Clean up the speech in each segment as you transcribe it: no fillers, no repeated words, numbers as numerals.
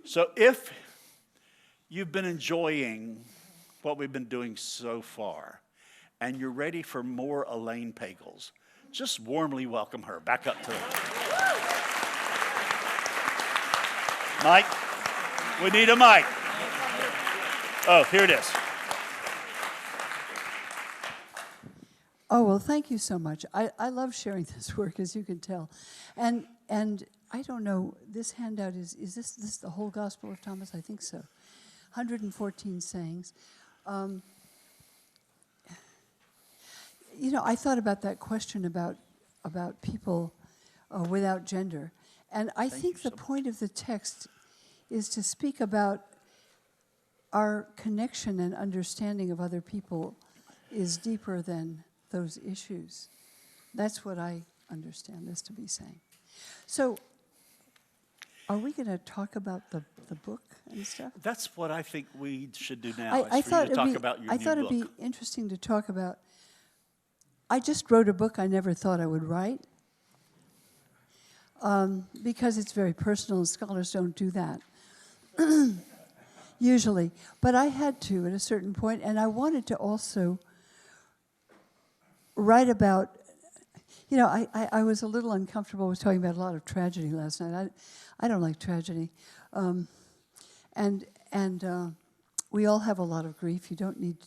So if you've been enjoying what we've been doing so far, and you're ready for more Elaine Pagels, just warmly welcome her back up to the Mike. We need a mic. Oh, here it is. Oh, well, thank you so much. I love sharing this work, as you can tell. And I don't know, this handout is this the whole Gospel of Thomas? I think so. 114 sayings. I thought about that question about people without gender. And I think the point of the text is to speak about our connection and understanding of other people is deeper than those issues. That's what I understand this to be saying. So, are we going to talk about the book and stuff? That's what I think we should do now. I thought it'd be interesting to talk about. I just wrote a book I never thought I would write because it's very personal, and scholars don't do that usually. But I had to at a certain point, and I wanted to also write about. I was a little uncomfortable with talking about a lot of tragedy last night. I don't like tragedy, and we all have a lot of grief. You don't need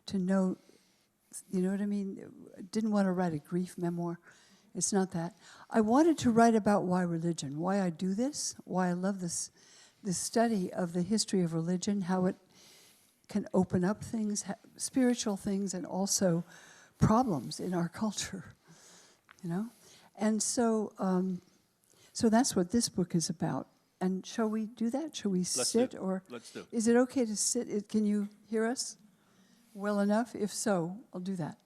to know. You know what I mean? Didn't want to write a grief memoir. It's not that. I wanted to write about why religion, why I do this, why I love this study of the history of religion, how it can open up things, spiritual things, and also problems in our culture. And so that's what this book is about. And shall we do that? Shall we sit? Or let's do. Is it okay to sit? Can you hear us well enough? If so, I'll do that.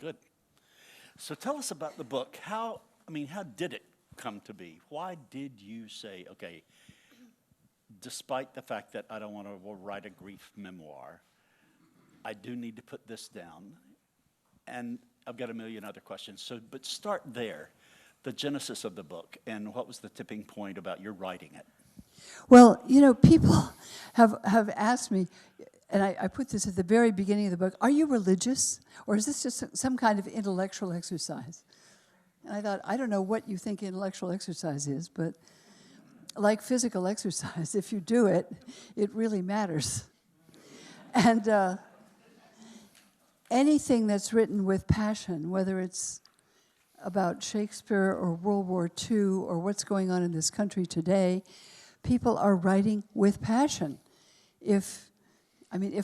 Good. So tell us about the book. How did it come to be? Why did you say, okay, despite the fact that I don't want to write a grief memoir, I do need to put this down? And I've got a million other questions. But start there, the genesis of the book, and what was the tipping point about your writing it? Well, people have asked me, and I put this at the very beginning of the book, are you religious? Or is this just some kind of intellectual exercise? And I thought, I don't know what you think intellectual exercise is, but like physical exercise, if you do it, it really matters. And anything that's written with passion, whether it's about Shakespeare or World War II or what's going on in this country today, people are writing with passion. If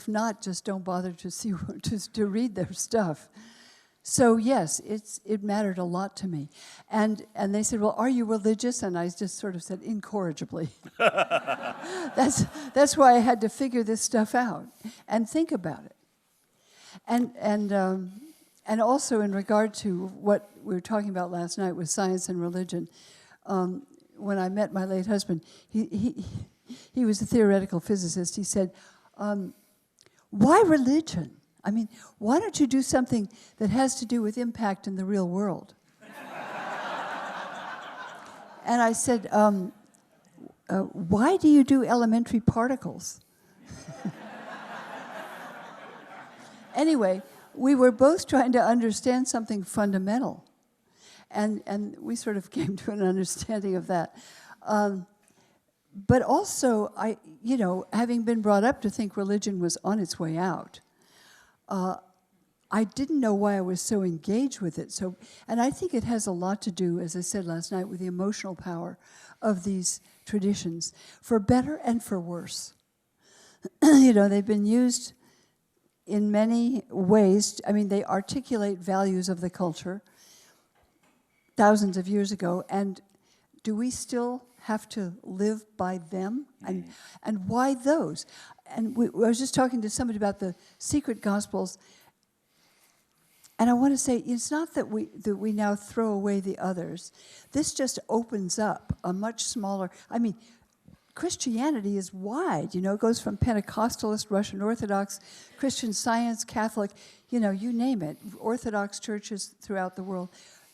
not, just don't bother to read their stuff. So yes, it mattered a lot to me. And they said, well, are you religious? And I just sort of said, incorrigibly. That's why I had to figure this stuff out and think about it. And also in regard to what we were talking about last night with science and religion, when I met my late husband, he was a theoretical physicist. He said, why religion? Why don't you do something that has to do with impact in the real world? And I said, why do you do elementary particles? Anyway, we were both trying to understand something fundamental. And we sort of came to an understanding of that. But also, having been brought up to think religion was on its way out, I didn't know why I was so engaged with it. And I think it has a lot to do, as I said last night, with the emotional power of these traditions, for better and for worse. They've been used in many ways. They articulate values of the culture thousands of years ago, and do we still have to live by them? And why those? And I was just talking to somebody about the secret gospels, and I want to say it's not that we now throw away the others. This just opens up a much smaller. Christianity is wide. It goes from Pentecostalist, Russian Orthodox, Christian Science, Catholic. You name it. Orthodox churches throughout the world.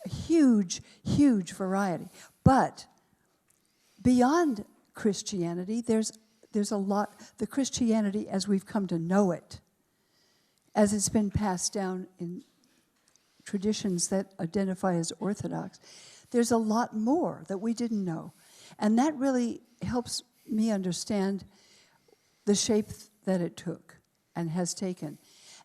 A huge, huge variety. But beyond Christianity. There's a lot, the Christianity as we've come to know it, as it's been passed down in traditions that identify as Orthodox. There's a lot more that we didn't know. And that really helps me understand the shape that it took and has taken.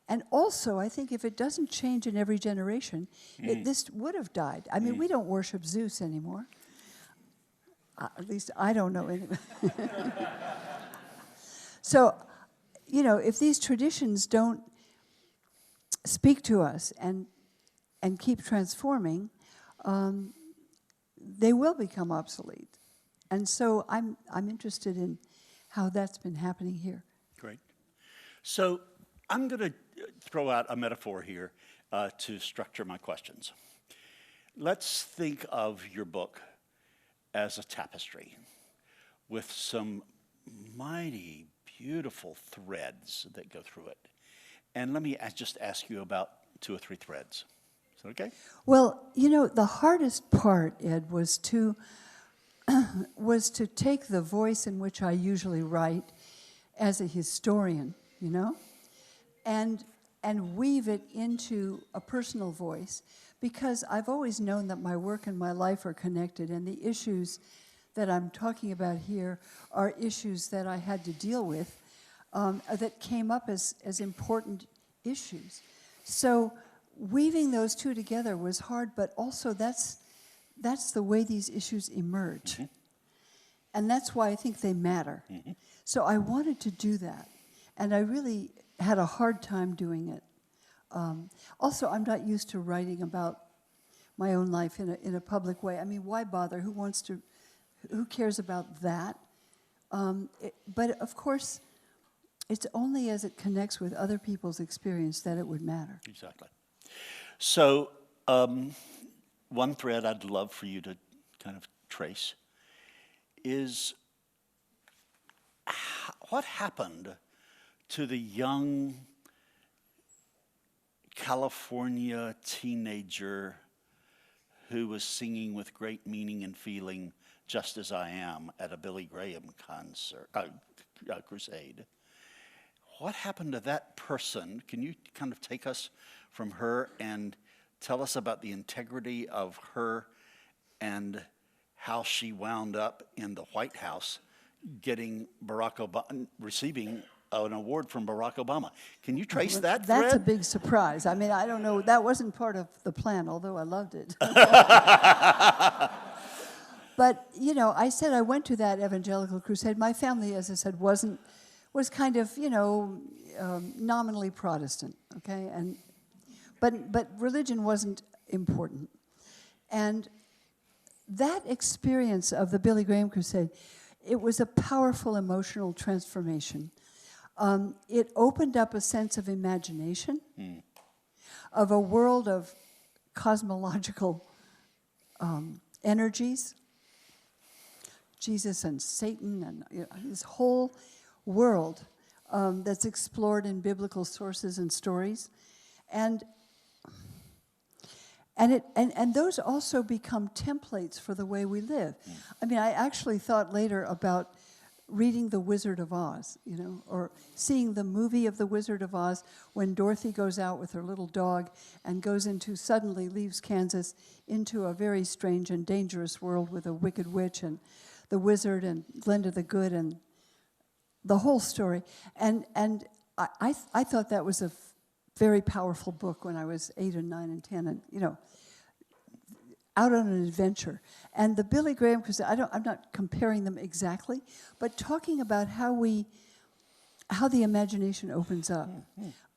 And also, I think if it doesn't change in every generation, this would have died. I mean, we don't worship Zeus anymore. At least I don't know anybody. So, you know, if these traditions don't speak to us and keep transforming, they will become obsolete. And so I'm interested in how that's been happening here. Great. So I'm going to throw out a metaphor here to structure my questions. Let's think of your book as a tapestry with some mighty, beautiful threads that go through it. And let me just ask you about 2 or 3 threads. Is that okay? Well, you know, the hardest part, Ed, was to take the voice in which I usually write as a historian, you know, and weave it into a personal voice, because I've always known that my work and my life are connected, and the issues that I'm talking about here are issues that I had to deal with that came up as important issues. So weaving those two together was hard, but also that's the way these issues emerge. Mm-hmm. And that's why I think they matter. Mm-hmm. So I wanted to do that, and I really had a hard time doing it. Also, I'm not used to writing about my own life in a public way. I mean, why bother? Who cares about that? But of course, it's only as it connects with other people's experience that it would matter. Exactly. So one thread I'd love for you to kind of trace is what happened to the young California teenager who was singing with great meaning and feeling "Just As I Am" at a Billy Graham crusade. What happened to that person? Can you kind of take us from her and tell us about the integrity of her and how she wound up in the White House getting receiving an award from Barack Obama? Can you trace that thread? That's a big surprise. I mean, I don't know. That wasn't part of the plan, although I loved it. But, you know, I said I went to that evangelical crusade. My family, as I said, was kind of, you know, nominally Protestant, okay? But religion wasn't important. And that experience of the Billy Graham crusade, it was a powerful emotional transformation. It opened up a sense of imagination, of a world of cosmological energies, Jesus and Satan, and this whole world that's explored in biblical sources and stories, and those also become templates for the way we live. I mean, I actually thought later about reading The Wizard of Oz, you know, or seeing the movie of The Wizard of Oz when Dorothy goes out with her little dog and suddenly leaves Kansas into a very strange and dangerous world with a wicked witch and the wizard and Glenda the Good and the whole story. And I thought that was a very powerful book when I was 8 and 9 and 10, and, you know, out on an adventure. And the Billy Graham crusade, I'm not comparing them exactly, but talking about how the imagination opens up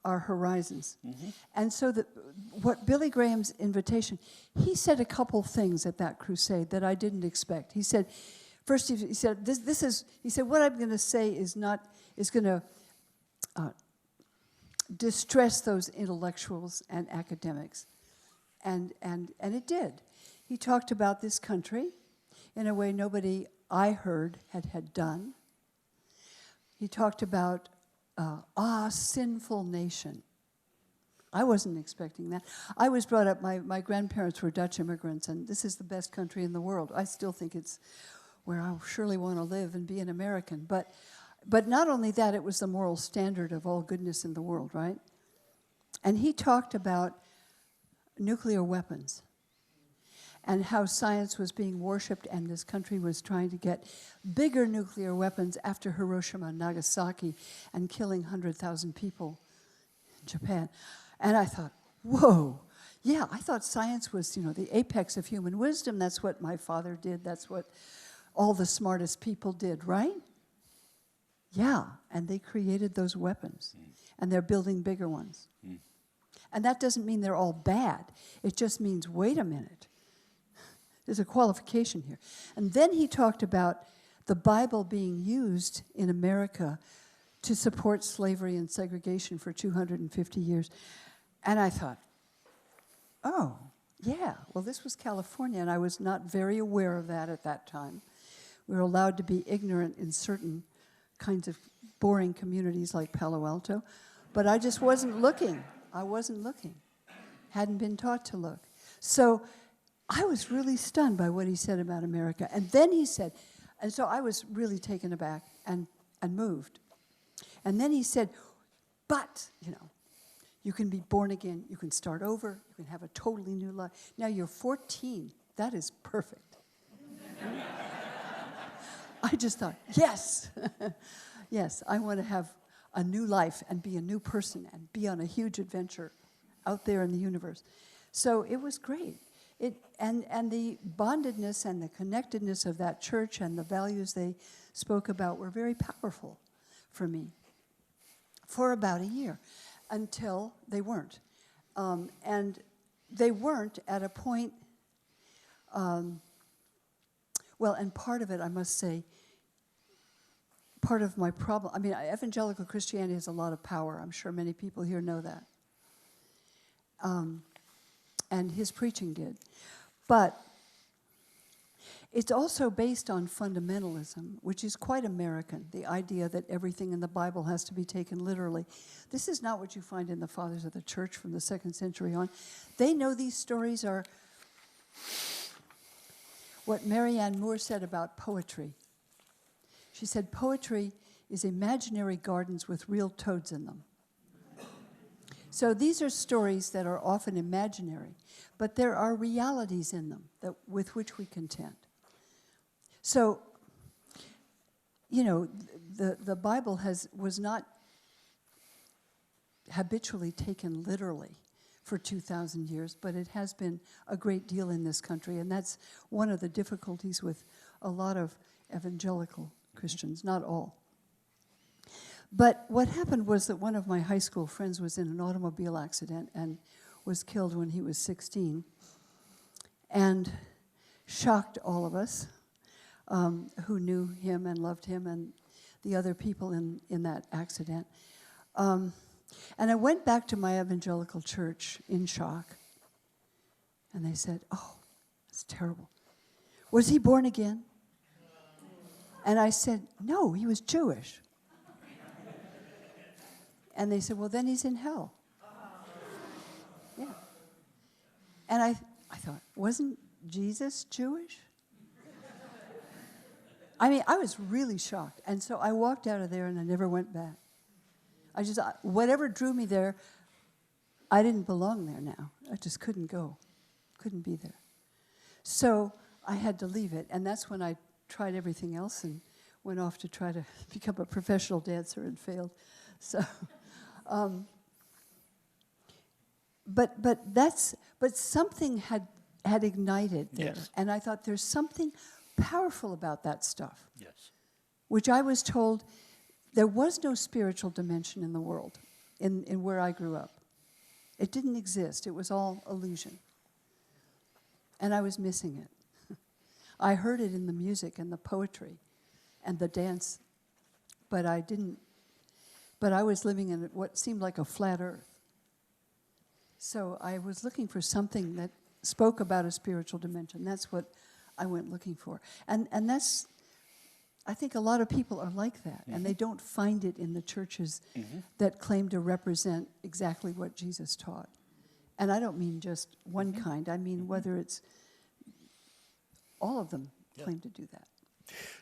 our horizons. Mm-hmm. And so what Billy Graham's invitation, he said a couple things at that crusade that I didn't expect. He said, first he said, he said, what I'm going to say is going to distress those intellectuals and academics. And it did. He talked about this country in a way nobody I heard had done. He talked about, sinful nation. I wasn't expecting that. I was brought up, my grandparents were Dutch immigrants, and this is the best country in the world. I still think it's where I surely want to live and be an American. But not only that, it was the moral standard of all goodness in the world, right? And he talked about nuclear weapons and how science was being worshipped and this country was trying to get bigger nuclear weapons after Hiroshima and Nagasaki and killing 100,000 people in Japan. And I thought, whoa, yeah, I thought science was, the apex of human wisdom. That's what my father did. That's what all the smartest people did, right? Yeah, and they created those weapons, and they're building bigger ones. And that doesn't mean they're all bad. It just means, wait a minute. There's a qualification here. And then he talked about the Bible being used in America to support slavery and segregation for 250 years. And I thought, oh, yeah, well, this was California, and I was not very aware of that at that time. We were allowed to be ignorant in certain kinds of boring communities like Palo Alto, but I just wasn't looking. I wasn't looking. Hadn't been taught to look. So I was really stunned by what he said about America. And then he said, and so I was really taken aback and moved. And then he said, but, you can be born again, you can start over, you can have a totally new life. Now you're 14. That is perfect. I just thought, yes. Yes, I want to have a new life and be a new person and be on a huge adventure out there in the universe. So it was great. And the bondedness and the connectedness of that church and the values they spoke about were very powerful for me for about a year until they weren't. And they weren't at a point, and part of it, I must say, part of my problem, evangelical Christianity has a lot of power. I'm sure many people here know that. And his preaching did. But it's also based on fundamentalism, which is quite American, the idea that everything in the Bible has to be taken literally. This is not what you find in the fathers of the church from the 2nd century on. They know these stories are what Marianne Moore said about poetry. She said, poetry is imaginary gardens with real toads in them. So these are stories that are often imaginary, but there are realities in them with which we contend. So, the Bible was not habitually taken literally for 2,000 years, but it has been a great deal in this country, and that's one of the difficulties with a lot of evangelical Christians, not all. But what happened was that one of my high school friends was in an automobile accident and was killed when he was 16, and shocked all of us who knew him and loved him and the other people in that accident. And I went back to my evangelical church in shock, and they said, oh, it's terrible. Was he born again? And I said, no, he was Jewish. And they said, well, then he's in hell. Yeah. And I thought, wasn't Jesus Jewish? I was really shocked. And so I walked out of there and I never went back. Whatever drew me there, I didn't belong there now. I just couldn't go, couldn't be there. So I had to leave it. And that's when I tried everything else and went off to try to become a professional dancer and failed. So, but something had ignited there, yes. And I thought there's something powerful about that stuff. Yes. Which I was told there was no spiritual dimension in the world, in where I grew up. It didn't exist. It was all illusion. And I was missing it. I heard it in the music and the poetry and the dance, but I didn't. But I was living in what seemed like a flat earth. So I was looking for something that spoke about a spiritual dimension. That's what I went looking for. And that's, I think a lot of people are like that, and they don't find it in the churches that claim to represent exactly what Jesus taught. And I don't mean just one kind. I mean whether it's all of them claim to do that.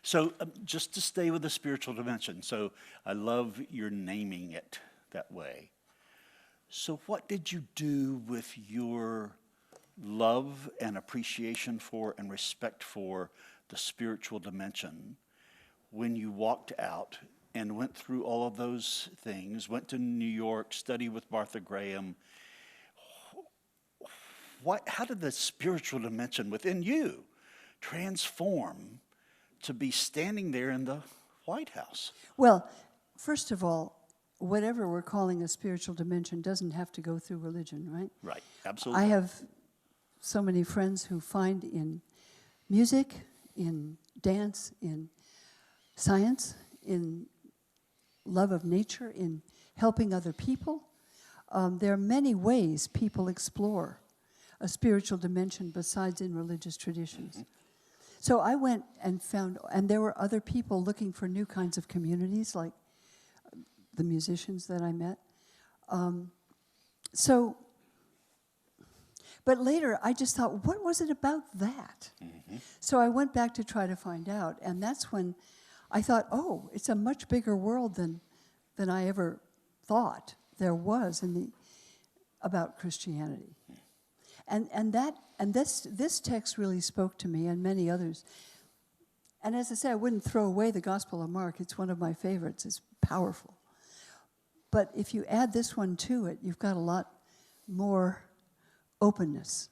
So just to stay with the spiritual dimension, so I love your naming it that way. So what did you do with your love and appreciation for and respect for the spiritual dimension when you walked out and went through all of those things, went to New York, studied with Martha Graham? How did the spiritual dimension within you transform to be standing there in the White House? Well, first of all, whatever we're calling a spiritual dimension doesn't have to go through religion, right? Right, absolutely. I have so many friends who find in music, in dance, in science, in love of nature, in helping other people. There are many ways people explore a spiritual dimension besides in religious traditions. Mm-hmm. So I went and found, and there were other people looking for new kinds of communities, like the musicians that I met. But later I just thought, what was it about that? Mm-hmm. So I went back to try to find out, and that's when I thought, oh, it's a much bigger world than I ever thought there was about Christianity. And this text really spoke to me and many others. And as I say, I wouldn't throw away the Gospel of Mark. It's one of my favorites. It's powerful. But if you add this one to it, you've got a lot more openness.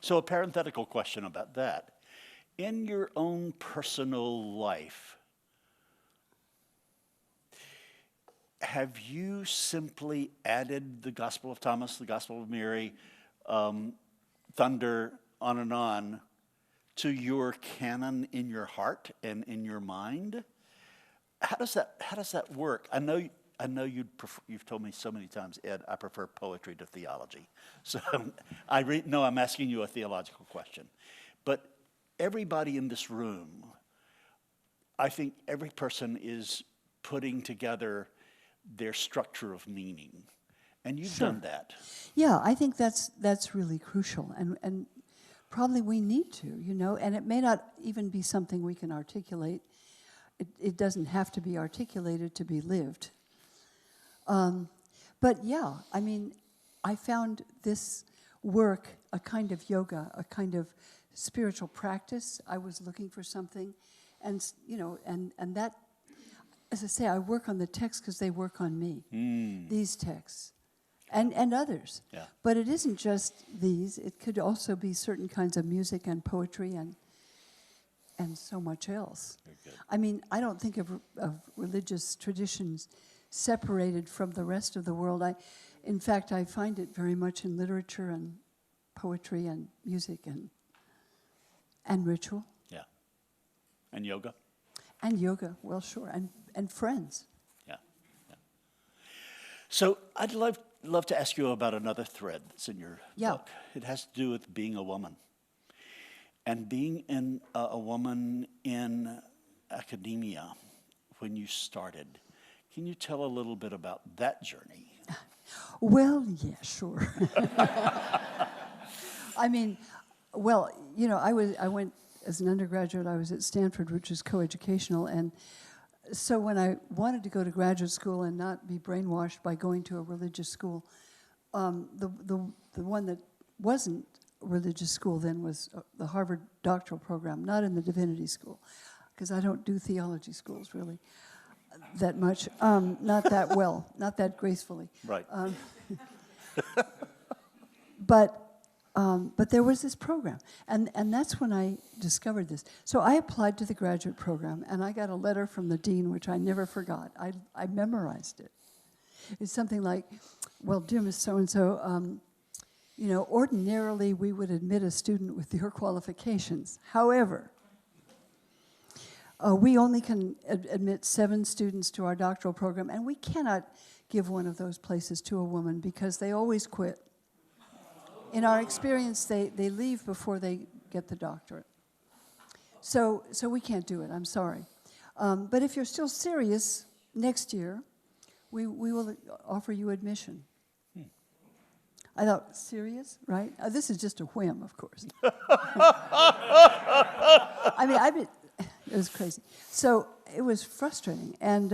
So a parenthetical question about that. In your own personal life, have you simply added the Gospel of Thomas, the Gospel of Mary, Thunder, on, to your canon in your heart and in your mind? How does that work? I know you've told me so many times, Ed, I prefer poetry to theology. So I'm asking you a theological question. But everybody in this room, I think every person is putting together their structure of meaning. And you've done that. Yeah, I think that's really crucial. And probably we need to, and it may not even be something we can articulate. It doesn't have to be articulated to be lived. But yeah, I mean, I found this work a kind of yoga, a kind of spiritual practice. I was looking for something, and that, as I say, I work on the texts because they work on me. These texts, and others. Yeah. But it isn't just these. It could also be certain kinds of music and poetry and so much else. I mean, I don't think of religious traditions separated from the rest of the world. In fact, I find it very much in literature and poetry and music and ritual. Yeah. And yoga? And yoga, well, sure. And friends. Yeah. So I'd love to ask you about another thread that's in your book. It has to do with being a woman. And being a woman in academia when you started. Can you tell a little bit about that journey? Well, yeah, sure. I mean, well, I went as an undergraduate, I was at Stanford, which is coeducational, and so when I wanted to go to graduate school and not be brainwashed by going to a religious school, the one that wasn't religious school then was the Harvard doctoral program, not in the divinity school, because I don't do theology schools really that much, not that well, not that gracefully. Right. But there was this program, and that's when I discovered this. So I applied to the graduate program, and I got a letter from the dean, which I never forgot. I memorized it. It's something like, well, dear Miss So-and-so, ordinarily we would admit a student with your qualifications. However, we only can admit 7 students to our doctoral program, and we cannot give one of those places to a woman because they always quit. In our experience, they leave before they get the doctorate. So we can't do it, I'm sorry. But if you're still serious, next year, we will offer you admission. I thought, serious, right? This is just a whim, of course. I mean, it was crazy. So it was frustrating. And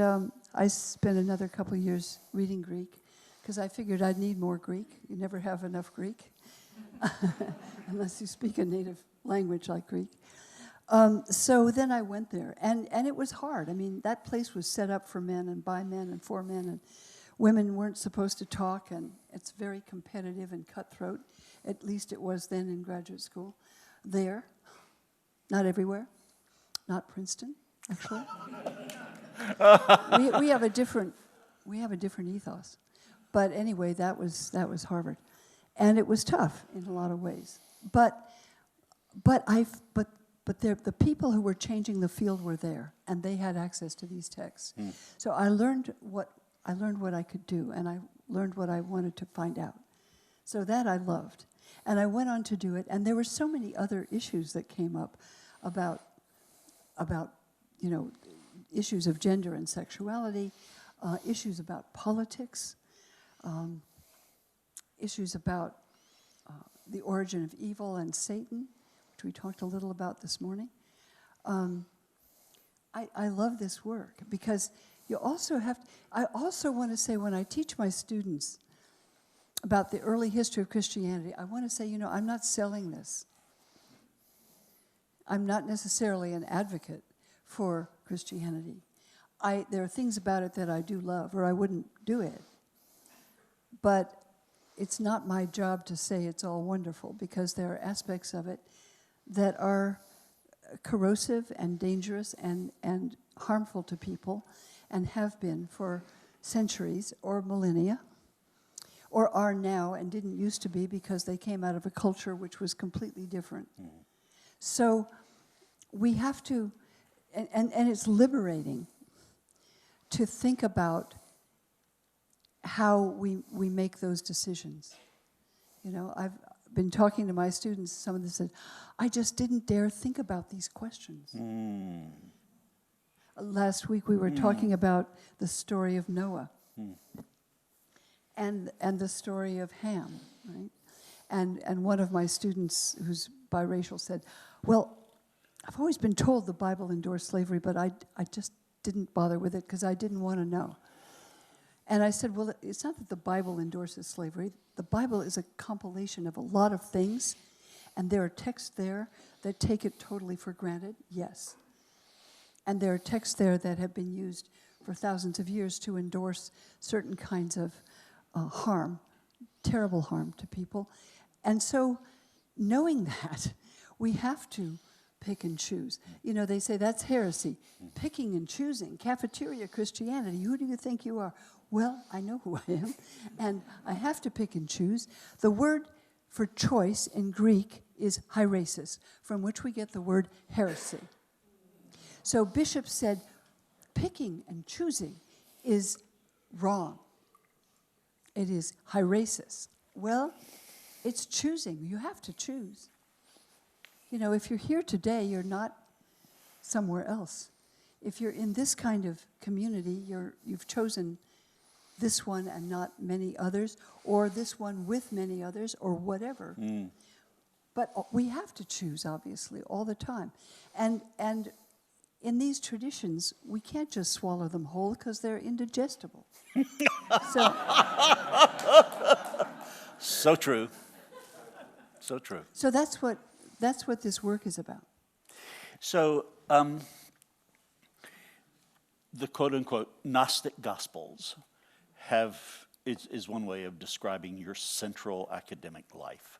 I spent another couple of years reading Greek because I figured I'd need more Greek. You never have enough Greek unless you speak a native language like Greek. So then I went there, and it was hard. I mean, that place was set up for men and by men and for men, and women weren't supposed to talk, and it's very competitive and cutthroat. At least it was then in graduate school. There, not everywhere, not Princeton, actually. we have a different ethos, but anyway, that was Harvard, and it was tough in a lot of ways. But the people who were changing the field were there, and they had access to these texts. So I learned what I could do, and I learned what I wanted to find out. So that I loved, and I went on to do it. And there were so many other issues that came up about issues of gender and sexuality, issues about politics, issues about the origin of evil and Satan, which we talked a little about this morning. I love this work because you also have. I also want to say when I teach my students about the early history of Christianity, I want to say, I'm not selling this. I'm not necessarily an advocate for Christianity. There are things about it that I do love, or I wouldn't do it. But it's not my job to say it's all wonderful, because there are aspects of it that are corrosive and dangerous and harmful to people, and have been for centuries or millennia, or are now and didn't used to be because they came out of a culture which was completely different. So we have to, and it's liberating to think about how we make those decisions. I've been talking to my students, some of them said, I just didn't dare think about these questions. Last week we were talking about the story of Noah and the story of Ham, right? And one of my students who's biracial said, well, I've always been told the Bible endorsed slavery, but I just didn't bother with it because I didn't want to know. And I said, well, it's not that the Bible endorses slavery. The Bible is a compilation of a lot of things, and there are texts there that take it totally for granted, yes. And there are texts there that have been used for thousands of years to endorse certain kinds of harm, terrible harm to people. And so, knowing that, we have to pick and choose. They say that's heresy. Picking and choosing, cafeteria Christianity, who do you think you are? Well, I know who I am, and I have to pick and choose. The word for choice in Greek is hairesis, from which we get the word heresy. So Bishop said, picking and choosing is wrong. It is hairesis. Well, it's choosing. You have to choose. If you're here today, you're not somewhere else. If you're in this kind of community, you've chosen this one and not many others, or this one with many others, or whatever. But we have to choose, obviously, all the time. And in these traditions, we can't just swallow them whole because they're indigestible. So true. So true. So that's what this work is about. So the quote-unquote Gnostic Gospels is one way of describing your central academic life.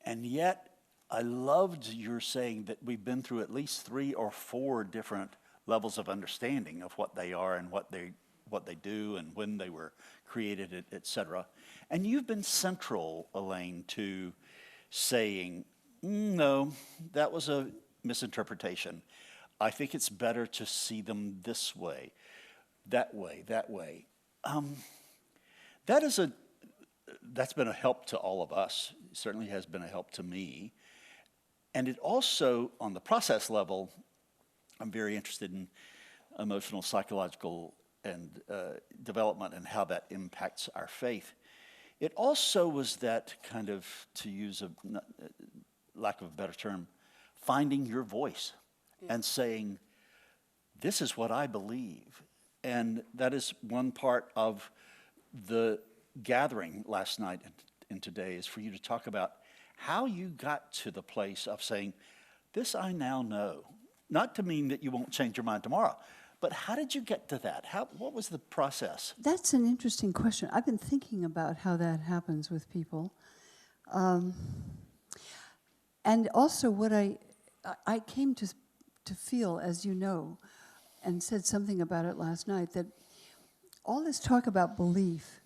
And yet, I loved your saying that we've been through at least 3 or 4 different levels of understanding of what they are and what they do and when they were created, et cetera. And you've been central, Elaine, to saying, no, that was a misinterpretation. I think it's better to see them this way, that way, that way. That's been a help to all of us. It certainly has been a help to me. And it also, on the process level, I'm very interested in emotional, psychological, and development and how that impacts our faith. it also was that kind of, to use a lack of a better term, finding your voice and saying, this is what I believe. And that is one part of the gathering last night and today, is for you to talk about how you got to the place of saying, this I now know. Not to mean that you won't change your mind tomorrow, but how did you get to that? What was the process? That's an interesting question. I've been thinking about how that happens with people. And also what I came to feel, as you know, and said something about it last night, that all this talk about belief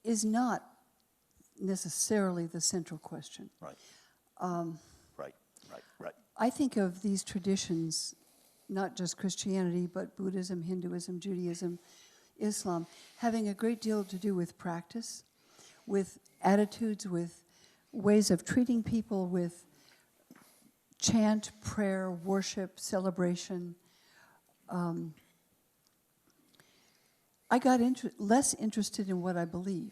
is not necessarily the central question. Right. Right. I think of these traditions, not just Christianity, but Buddhism, Hinduism, Judaism, Islam, having a great deal to do with practice, with attitudes, with ways of treating people, with chant, prayer, worship, celebration. I got less interested in what I believe.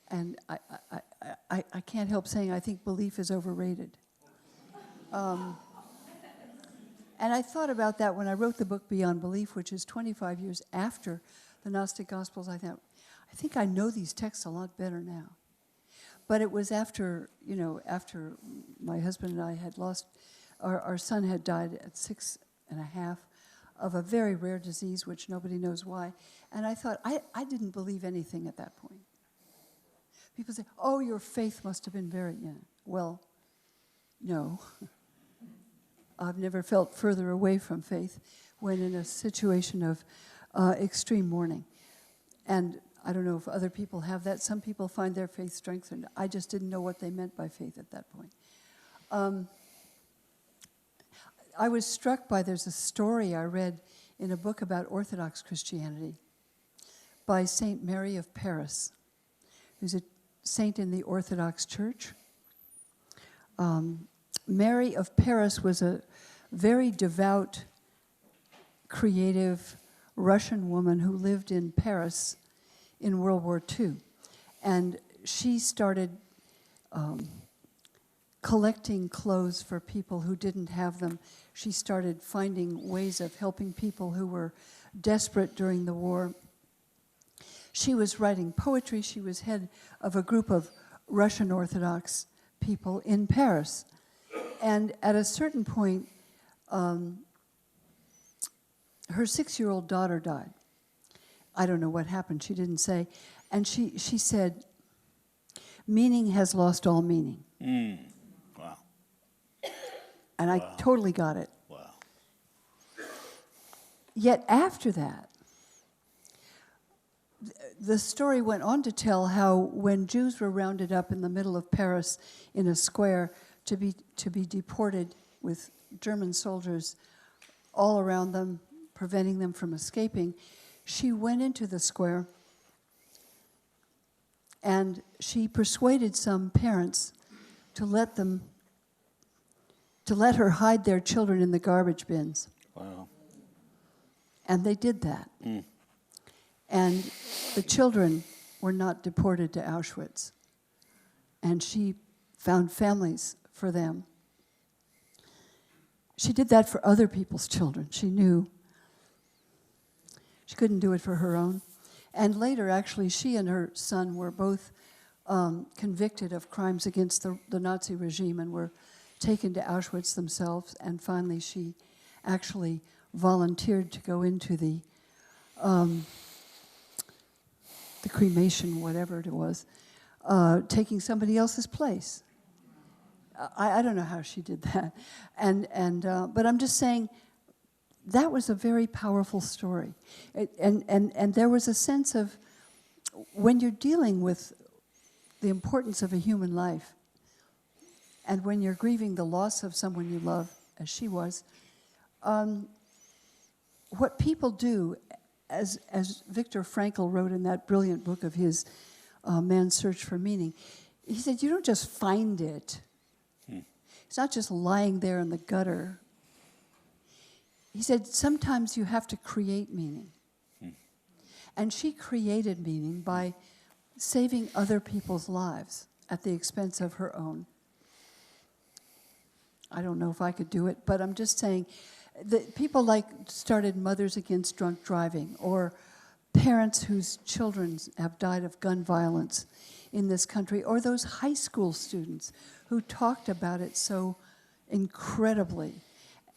And I can't help saying I think belief is overrated. And I thought about that when I wrote the book Beyond Belief, which is 25 years after the Gnostic Gospels. I think I know these texts a lot better now. But it was after my husband and I had lost, our son had died at 6.5 of a very rare disease, which nobody knows why. And I thought, I didn't believe anything at that point. People say, oh, your faith must have been very, well, no. I've never felt further away from faith when in a situation of extreme mourning. And I don't know if other people have that. Some people find their faith strengthened. I just didn't know what they meant by faith at that point. I was struck by, there's a story I read in a book about Orthodox Christianity by Saint Mary of Paris, who's a saint in the Orthodox Church. Mary of Paris was a very devout, creative Russian woman who lived in Paris in World War II. And she started collecting clothes for people who didn't have them. She started finding ways of helping people who were desperate during the war. She was writing poetry. She was head of a group of Russian Orthodox people in Paris. And at a certain point, her 6-year-old daughter died. I don't know what happened. She didn't say. And she said, meaning has lost all meaning. Wow. And I totally got it. Wow. Yet after that, the story went on to tell how when Jews were rounded up in the middle of Paris in a square to be deported with German soldiers all around them, preventing them from escaping, she went into the square and she persuaded some parents to let her hide their children in the garbage bins. Wow. And they did that. And the children were not deported to Auschwitz. And she found families for them. She did that for other people's children. She knew she couldn't do it for her own. And later, actually, she and her son were both convicted of crimes against the Nazi regime and were taken to Auschwitz themselves. And finally, she actually volunteered to go into the cremation, whatever it was, taking somebody else's place. I don't know how she did that. But I'm just saying, that was a very powerful story. And there was a sense of, when you're dealing with the importance of a human life, and when you're grieving the loss of someone you love, as she was, what people do, as Viktor Frankl wrote in that brilliant book of his, Man's Search for Meaning, he said, you don't just find it. It's not just lying there in the gutter. He said, sometimes you have to create meaning. And she created meaning by saving other people's lives at the expense of her own. I don't know if I could do it, but I'm just saying that people like started Mothers Against Drunk Driving, or parents whose children have died of gun violence in this country, or those high school students who talked about it so incredibly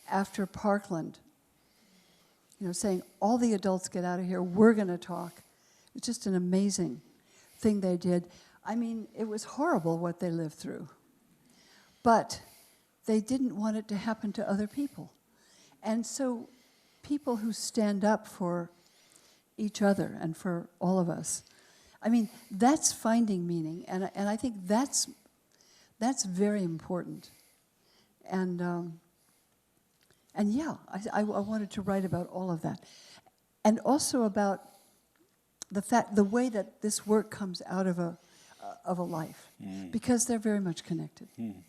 after Parkland, saying, all the adults get out of here, we're going to talk. It's just an amazing thing they did. I mean, it was horrible what they lived through, but they didn't want it to happen to other people. And so people who stand up for each other and for all of us, I mean, that's finding meaning, and I think that's very important. And yeah, I wanted to write about all of that, and also about the way that this work comes out of a life, because they're very much connected. I'm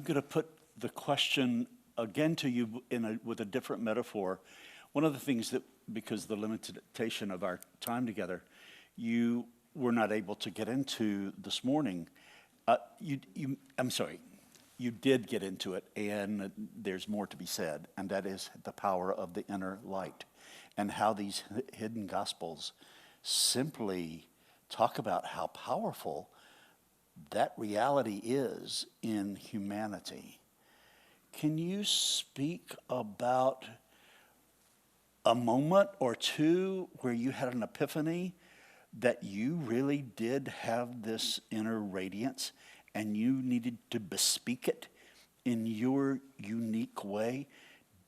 going to put the question again to you with a different metaphor. One of the things that, because of the limitation of our time together, you were not able to get into this morning. You did get into it, and there's more to be said, and that is the power of the inner light, and how these hidden gospels simply talk about how powerful that reality is in humanity. Can you speak about a moment or two where you had an epiphany that you really did have this inner radiance and you needed to bespeak it in your unique way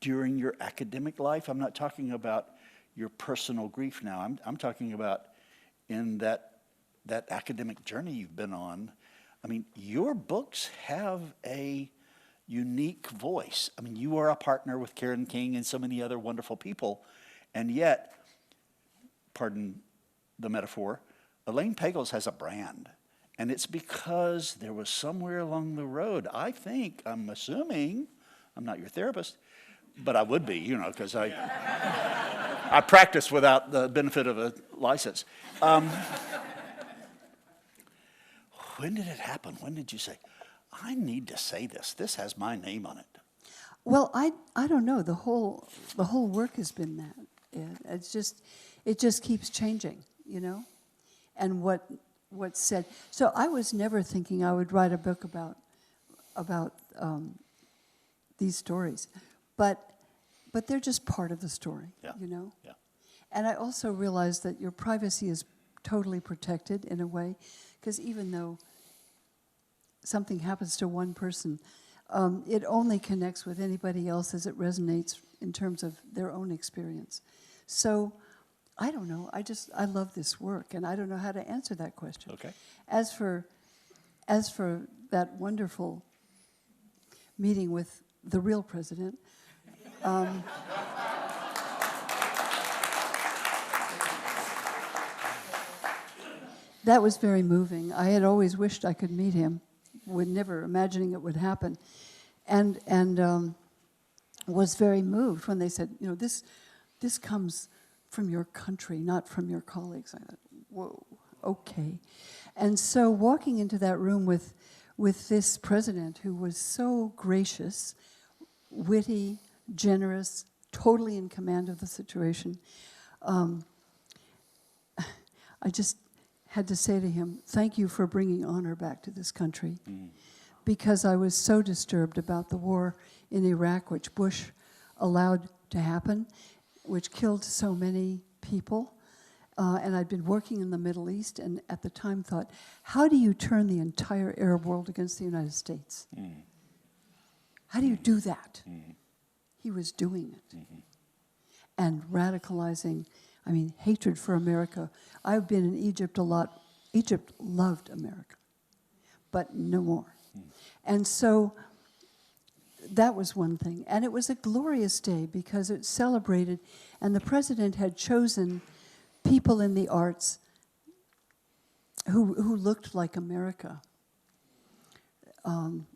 during your academic life? I'm not talking about your personal grief now. I'm talking about in that academic journey you've been on. I mean, your books have a unique voice. I mean, you are a partner with Karen King and so many other wonderful people, and yet, pardon the metaphor, Elaine Pagels has a brand. And it's because there was somewhere along the road, I'm assuming, I'm not your therapist, but I would be, because I practice without the benefit of a license. When did it happen? When did you say, I need to say this? This has my name on it. Well, I don't know. The whole work has been that. It just keeps changing, and what's said. So I was never thinking I would write a book about these stories, but they're just part of the story, Yeah. Yeah. And I also realized that your privacy is totally protected in a way, because even though something happens to one person, it only connects with anybody else as it resonates in terms of their own experience. So I don't know. I love this work, and I don't know how to answer that question. Okay. As for that wonderful meeting with the real president, that was very moving. I had always wished I could meet him, would never imagining it would happen, and was very moved when they said, this comes from your country, not from your colleagues. I thought, whoa, okay. And so walking into that room with this president who was so gracious, witty, generous, totally in command of the situation, I just had to say to him, thank you for bringing honor back to this country, because I was so disturbed about the war in Iraq, which Bush allowed to happen, which killed so many people. And I'd been working in the Middle East, and at the time thought, how do you turn the entire Arab world against the United States? How do you do that? He was doing it. And radicalizing, hatred for America. I've been in Egypt a lot. Egypt loved America, but no more. And so that was one thing. And it was a glorious day because it celebrated, and the president had chosen people in the arts who looked like America.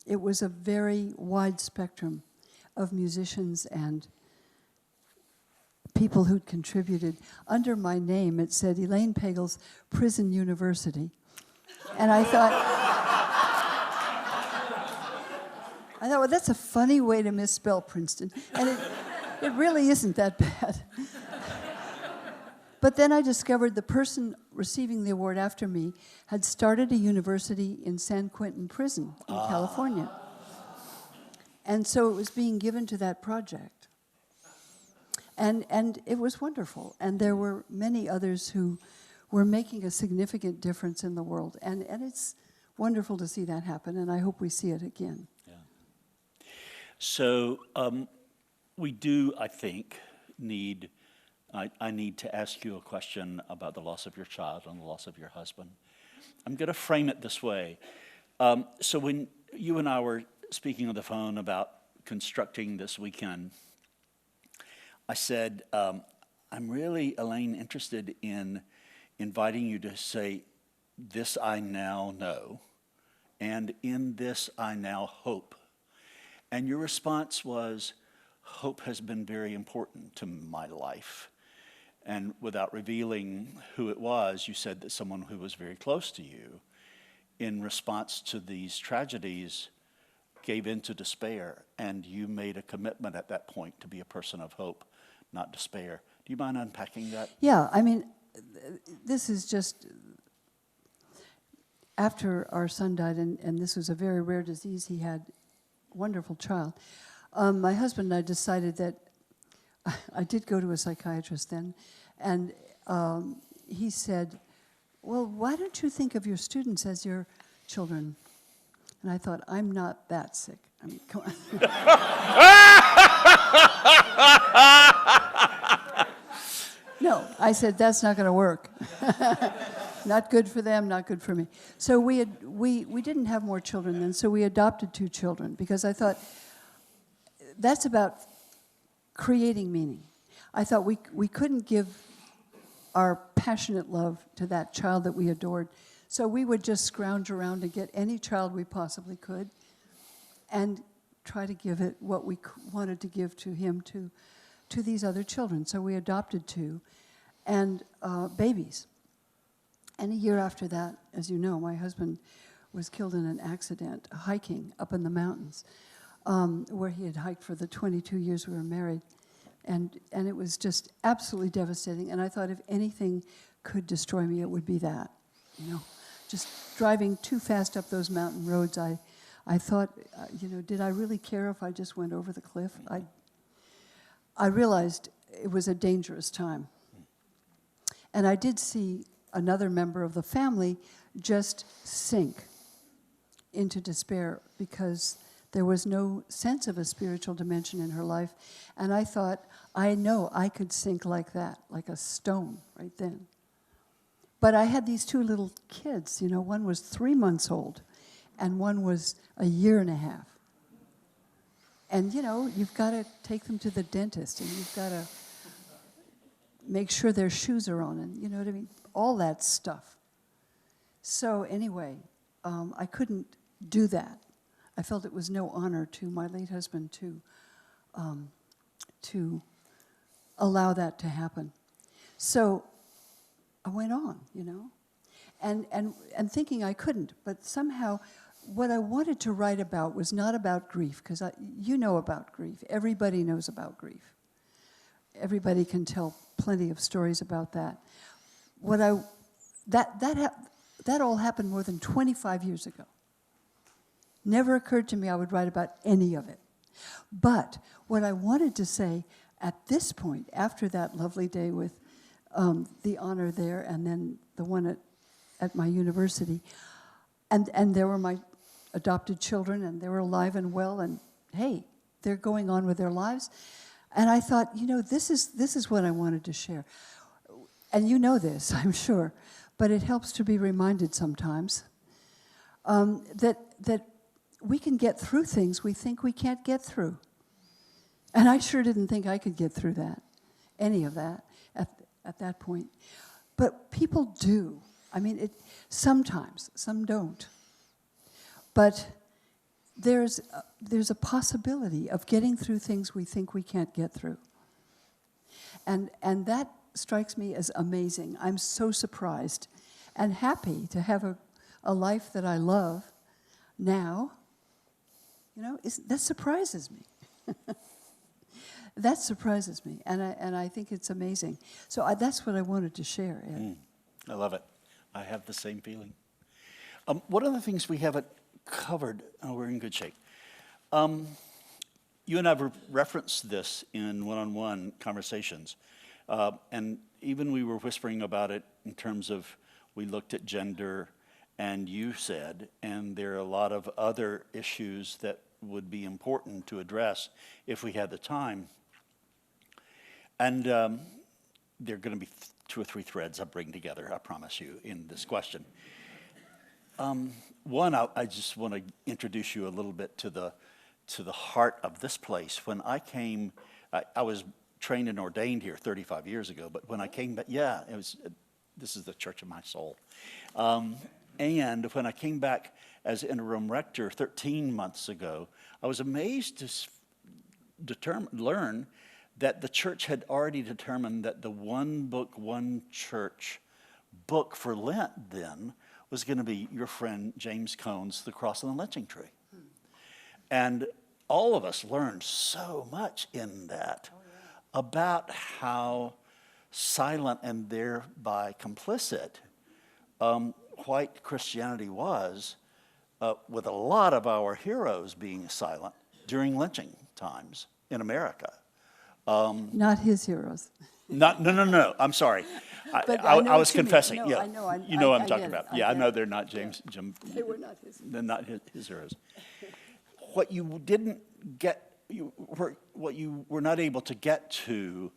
It was a very wide spectrum of musicians and people who'd contributed. Under my name, it said Elaine Pagels, Prison University. And I thought, well, that's a funny way to misspell Princeton. And it really isn't that bad. But then I discovered the person receiving the award after me had started a university in San Quentin Prison in California. And so it was being given to that project. And it was wonderful. And there were many others who were making a significant difference in the world. And it's wonderful to see that happen, and I hope we see it again. Yeah. So we do, I think, I need to ask you a question about the loss of your child and the loss of your husband. I'm going to frame it this way. So when you and I were speaking on the phone about constructing this weekend, I said, I'm really, Elaine, interested in inviting you to say, this I now know, and in this I now hope. And your response was, hope has been very important to my life. And without revealing who it was, you said that someone who was very close to you, in response to these tragedies, gave in to despair, and you made a commitment at that point to be a person of hope, not despair. Do you mind unpacking that? Yeah, I mean, this is just after our son died, and this was a very rare disease. He had a wonderful child. My husband and I decided that I did go to a psychiatrist then, and he said, well, why don't you think of your students as your children? And I thought, I'm not that sick. I mean, come on. No, I said, that's not going to work. Not good for them, not good for me. So we didn't have more children then, so we adopted 2 children, because I thought, that's about creating meaning. I thought we couldn't give our passionate love to that child that we adored, so we would just scrounge around to get any child we possibly could and try to give it what we wanted to give to him to these other children. So we adopted 2, and babies. And a year after that, as you know, my husband was killed in an accident hiking up in the mountains, where he had hiked for the 22 years we were married. And it was just absolutely devastating. And I thought if anything could destroy me, it would be that. You know, just driving too fast up those mountain roads, I thought, did I really care if I just went over the cliff? I realized it was a dangerous time. And I did see another member of the family just sink into despair because there was no sense of a spiritual dimension in her life. And I thought, I know I could sink like that, like a stone right then. But I had these 2 little kids, one was 3 months old and one was a year and a half. And, you've got to take them to the dentist, and you've got to make sure their shoes are on, and you know what I mean? All that stuff. So anyway, I couldn't do that. I felt it was no honor to my late husband to allow that to happen. So I went on, and thinking I couldn't, but somehow what I wanted to write about was not about grief, because you know about grief. Everybody knows about grief. Everybody can tell plenty of stories about that. That all happened more than 25 years ago. Never occurred to me I would write about any of it. But what I wanted to say at this point, after that lovely day with the honor there, and then the one at my university, and there were my adopted children, and they were alive and well, and hey, they're going on with their lives. And I thought, this is what I wanted to share. And you know this, I'm sure, but it helps to be reminded sometimes that we can get through things we think we can't get through. And I sure didn't think I could get through that, any of that, at that point. But people do. I mean, sometimes, some don't. But there's a possibility of getting through things we think we can't get through. And that strikes me as amazing. I'm so surprised and happy to have a life that I love now. You know, that surprises me. That surprises me, and I think it's amazing. So that's what I wanted to share, Ed. I love it. I have the same feeling. One of the things we haven't covered, we're in good shape. You and I have referenced this in one-on-one conversations, and even we were whispering about it in terms of we looked at gender, and you said, and there are a lot of other issues that would be important to address if we had the time. And there are going to be 2 or 3 threads I bring together, I promise you, in this question. One, I just want to introduce you a little bit to the heart of this place. When I came, I was trained and ordained here 35 years ago, but when I came back, this is the church of my soul. And when I came back as interim rector 13 months ago, I was amazed to learn that the church had already determined that the one book, one church book for Lent then was going to be your friend James Cone's The Cross and the Lynching Tree. And all of us learned so much in that about how silent and thereby complicit white Christianity was, with a lot of our heroes being silent during lynching times in America. Not his heroes. No. I'm sorry. I was confessing. No, yeah, I know. You know what I'm I talking get it. about. Yeah, I know they're not Jim. They were not his. They're not his heroes. What you didn't get, what you were not able to get to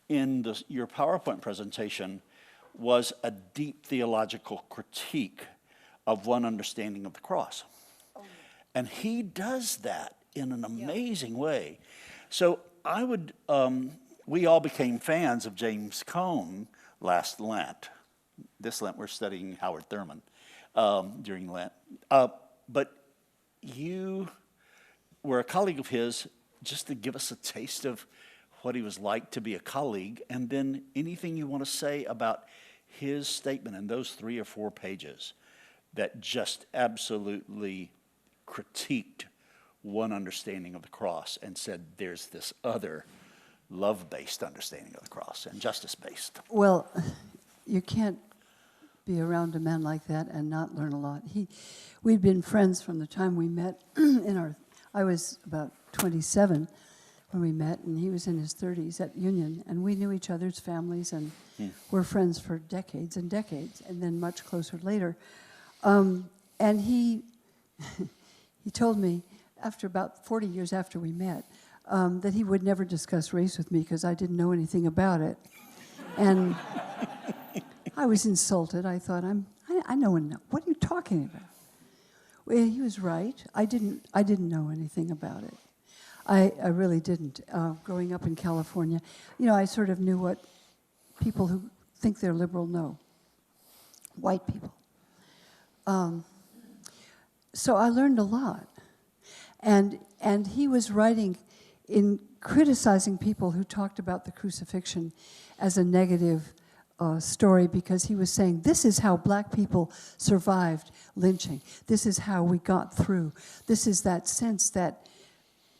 in your PowerPoint presentation was a deep theological critique of one understanding of the cross. Oh. And he does that in an amazing way. So I would, we all became fans of James Cone last Lent. This Lent we're studying Howard Thurman during Lent. But you were a colleague of his, just to give us a taste of what he was like to be a colleague, and then anything you want to say about his statement in those 3 or 4 pages that just absolutely critiqued one understanding of the cross and said there's this other love-based understanding of the cross and justice-based. Well, you can't be around a man like that and not learn a lot. We'd been friends from the time we met I was about 27 when we met, and he was in his 30s at Union, and we knew each other's families and were friends for decades and decades, and then much closer later. And he told me, after about 40 years after we met, that he would never discuss race with me because I didn't know anything about it. And I was insulted. I thought, I know enough. What are you talking about? Well, he was right. I didn't know anything about it. I really didn't. Growing up in California, I sort of knew what people who think they're liberal know. White people. So I learned a lot. And he was writing in criticizing people who talked about the crucifixion as a negative story, because he was saying, this is how black people survived lynching. This is how we got through. This is that sense that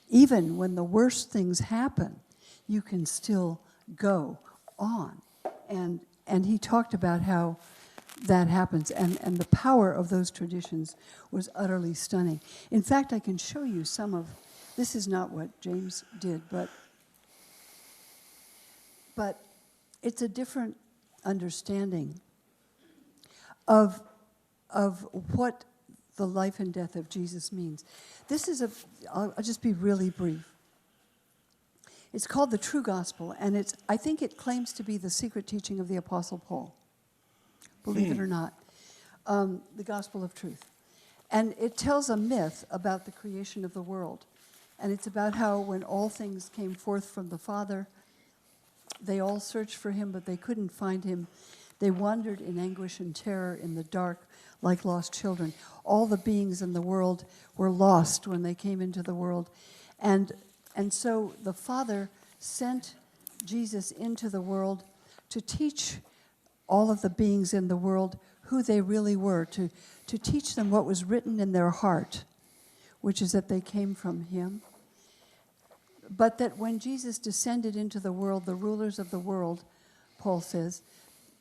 even when the worst things happen, you can still go on. And he talked about how that happens, and the power of those traditions was utterly stunning. In fact, I can show you some of, this is not what James did, but it's a different understanding of what the life and death of Jesus means. This is I'll just be really brief. It's called the True Gospel, and I think it claims to be the secret teaching of the Apostle Paul. Believe it or not, the Gospel of Truth. And it tells a myth about the creation of the world. And it's about how when all things came forth from the Father, they all searched for him, but they couldn't find him. They wandered in anguish and terror in the dark like lost children. All the beings in the world were lost when they came into the world. And so the Father sent Jesus into the world to teach all of the beings in the world who they really were, to teach them what was written in their heart, which is that they came from him. But that when Jesus descended into the world, the rulers of the world, Paul says,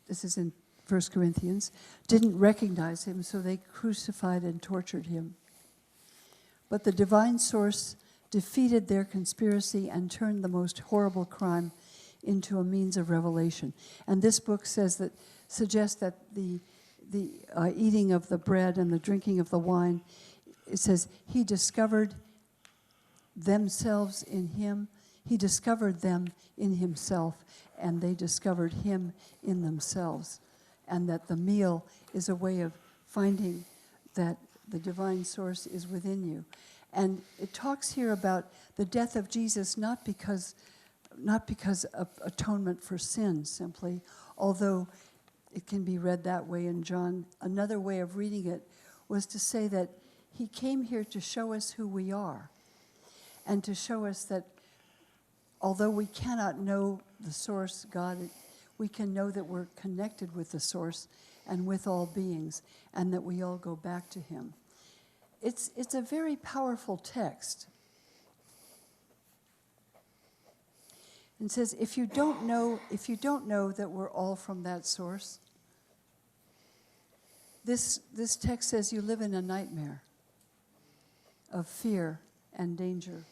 this is in 1 Corinthians, didn't recognize him, so they crucified and tortured him. But the divine source defeated their conspiracy and turned the most horrible crime into a means of revelation. And this book suggests that the eating of the bread and the drinking of the wine, it says, he discovered themselves in him. He discovered them in himself, and they discovered him in themselves. And that the meal is a way of finding that the divine source is within you. And it talks here about the death of Jesus not because of atonement for sin simply, although it can be read that way in John. Another way of reading it was to say that he came here to show us who we are, and to show us that although we cannot know the source, God, we can know that we're connected with the source and with all beings, and that we all go back to him. It's a very powerful text. It says, if you don't know that we're all from that source, this text says you live in a nightmare of fear and danger.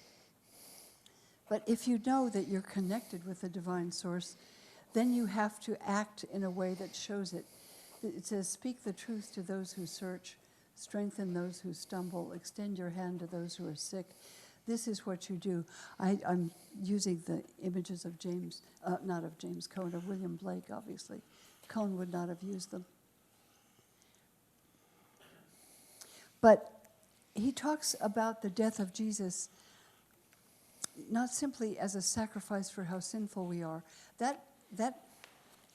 But if you know that you're connected with the divine source, then you have to act in a way that shows it. It says, speak the truth to those who search, strengthen those who stumble, extend your hand to those who are sick. This is what you do. I'm using the images of James, not of James Cone, of William Blake, obviously. Cone would not have used them. But he talks about the death of Jesus not simply as a sacrifice for how sinful we are. That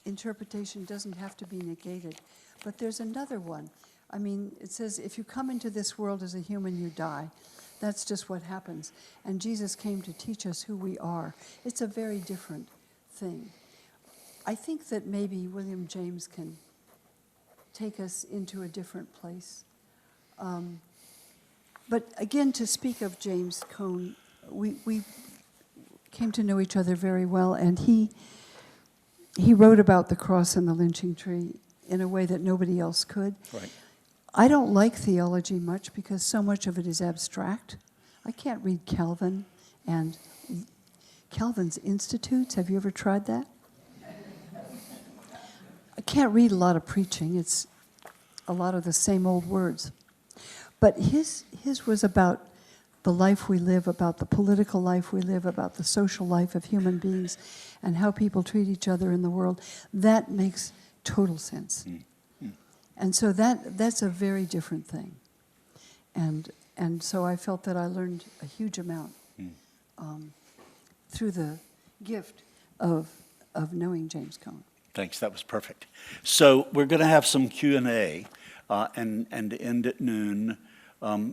interpretation doesn't have to be negated. But there's another one. I mean, it says, if you come into this world as a human, you die. That's just what happens. And Jesus came to teach us who we are. It's a very different thing. I think that maybe William James can take us into a different place. But again, to speak of James Cone, we came to know each other very well, and he wrote about the cross and the lynching tree in a way that nobody else could. Right. I don't like theology much because so much of it is abstract. I can't read Calvin and Calvin's Institutes. Have you ever tried that? I can't read a lot of preaching. It's a lot of the same old words. But his was about the life we live, about the political life we live, about the social life of human beings, and how people treat each other in the world. That makes total sense. And so that's a very different thing. And so I felt that I learned a huge amount through the gift of knowing James Cone. Thanks, that was perfect. So we're going to have some Q&A and end at noon,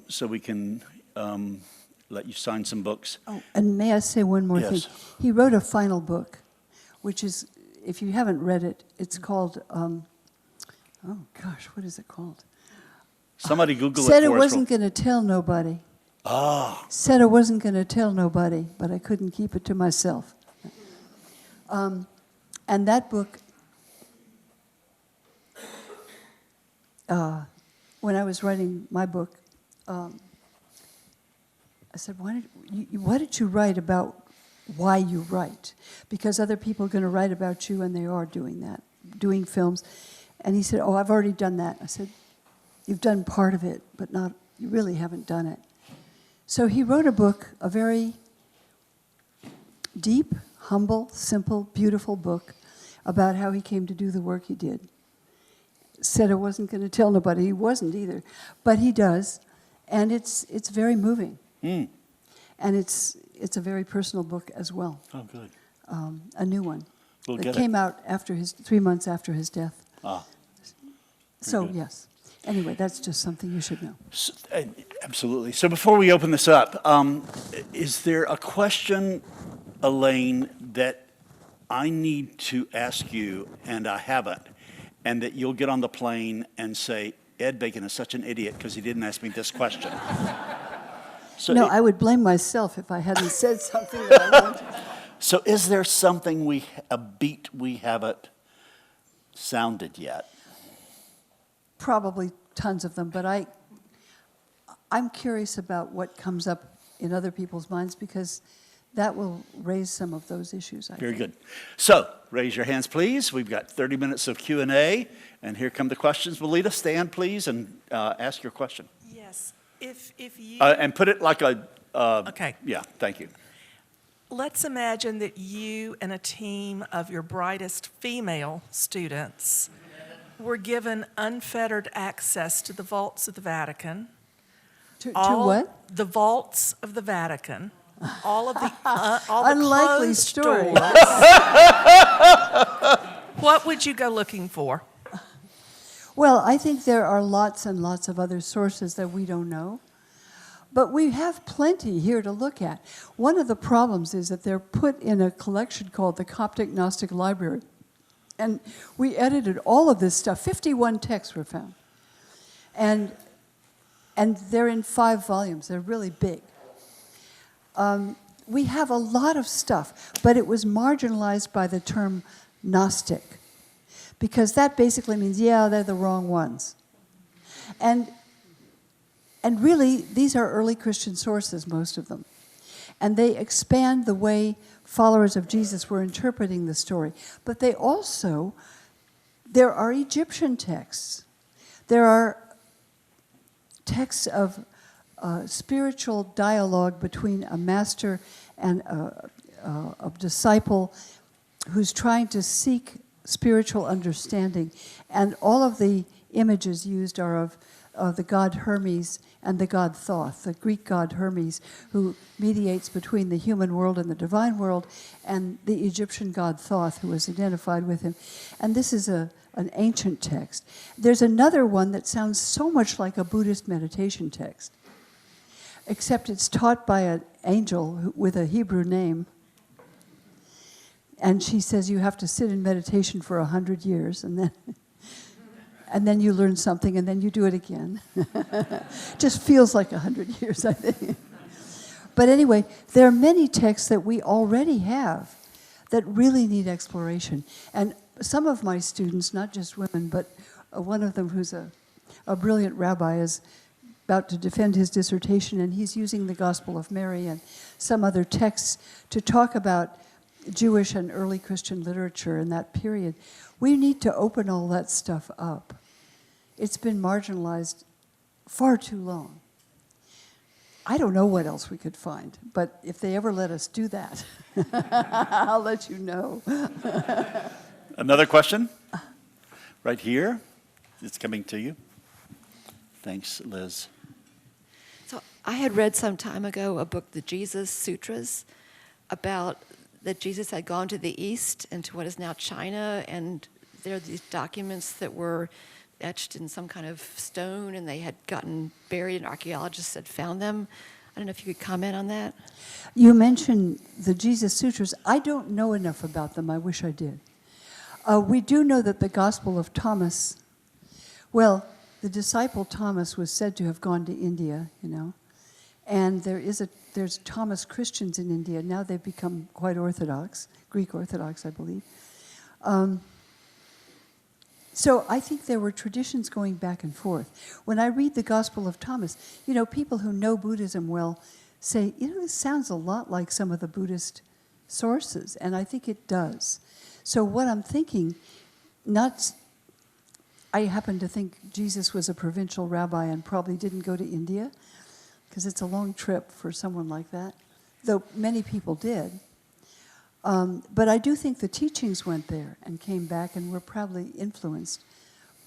so we can let you sign some books. Oh, and may I say one more Yes. thing? He wrote a final book, which is, if you haven't read it, it's called, oh gosh, what is it called? Somebody Google it Said it for us. wasn't going to tell nobody. Said I wasn't going to tell nobody, but I couldn't keep it to myself. And that book, when I was writing my book, I said, why did you write about why you write? Because other people are going to write about you, and they are doing that, doing films. And he said, oh, I've already done that. I said, you've done part of it, but you really haven't done it. So he wrote a book, a very deep, humble, simple, beautiful book about how he came to do the work he did. Said I wasn't going to tell nobody. He wasn't either. But he does. And it's very moving. And it's a very personal book as well. Oh, good. A new one. We'll that get came out 3 months after his death. So, good. yes. Anyway, that's just something you should know. Absolutely. So before we open this up, is there a question, Elaine, that I need to ask you, and I haven't, and that you'll get on the plane and say, Ed Bacon is such an idiot because he didn't ask me this question. So No, I would blame myself if I hadn't said something that I wanted. So is there something a beat we haven't sounded yet? Probably tons of them, but I'm curious about what comes up in other people's minds because that will raise some of those issues, I think. Very good. So raise your hands, please. We've got 30 minutes of Q&A, and here come the questions. Melita, stand, please, and ask your question. Yes. If you... And put it like a... Okay. Yeah, thank you. Let's imagine that you and a team of your brightest female students were given unfettered access to the vaults of the Vatican. To what? The vaults of the Vatican. All of the Unlikely closed story. doors. What would you go looking for? Well, I think there are lots and lots of other sources that we don't know. But we have plenty here to look at. One of the problems is that they're put in a collection called the Coptic Gnostic Library. And we edited all of this stuff. 51 texts were found. And they're in 5 volumes. They're really big. We have a lot of stuff, but it was marginalized by the term Gnostic, because that basically means, yeah, they're the wrong ones. And really, these are early Christian sources, most of them. And they expand the way followers of Jesus were interpreting the story. But there are Egyptian texts. There are texts of spiritual dialogue between a master and a disciple who's trying to seek spiritual understanding. And all of the images used are of the god Hermes and the god Thoth, the Greek god Hermes, who mediates between the human world and the divine world, and the Egyptian god Thoth, who was identified with him. And this is an ancient text. There's another one that sounds so much like a Buddhist meditation text, except it's taught by an angel with a Hebrew name. And she says you have to sit in meditation for 100 years, and then you learn something, and then you do it again. Just feels like 100 years, I think. But anyway, there are many texts that we already have that really need exploration. And some of my students, not just women, but one of them who's a brilliant rabbi is about to defend his dissertation, and he's using the Gospel of Mary and some other texts to talk about Jewish and early Christian literature in that period. We need to open all that stuff up. It's been marginalized far too long. I don't know what else we could find, but if they ever let us do that, I'll let you know. Another question? Right here. It's coming to you. Thanks, Liz. So I had read some time ago a book, the Jesus Sutras, about that Jesus had gone to the east and to what is now China, and there are these documents that were etched in some kind of stone, and they had gotten buried, and archaeologists had found them. I don't know if you could comment on that. You mentioned the Jesus Sutras. I don't know enough about them. I wish I did. We do know that the Gospel of Thomas, well, the disciple Thomas was said to have gone to India, and there's Thomas Christians in India. Now they've become quite Orthodox, Greek Orthodox, I believe. So I think there were traditions going back and forth. When I read the Gospel of Thomas, people who know Buddhism well say, this sounds a lot like some of the Buddhist sources, and I think it does. So what I'm thinking, I happen to think Jesus was a provincial rabbi and probably didn't go to India, because it's a long trip for someone like that, though many people did. But I do think the teachings went there and came back and were probably influenced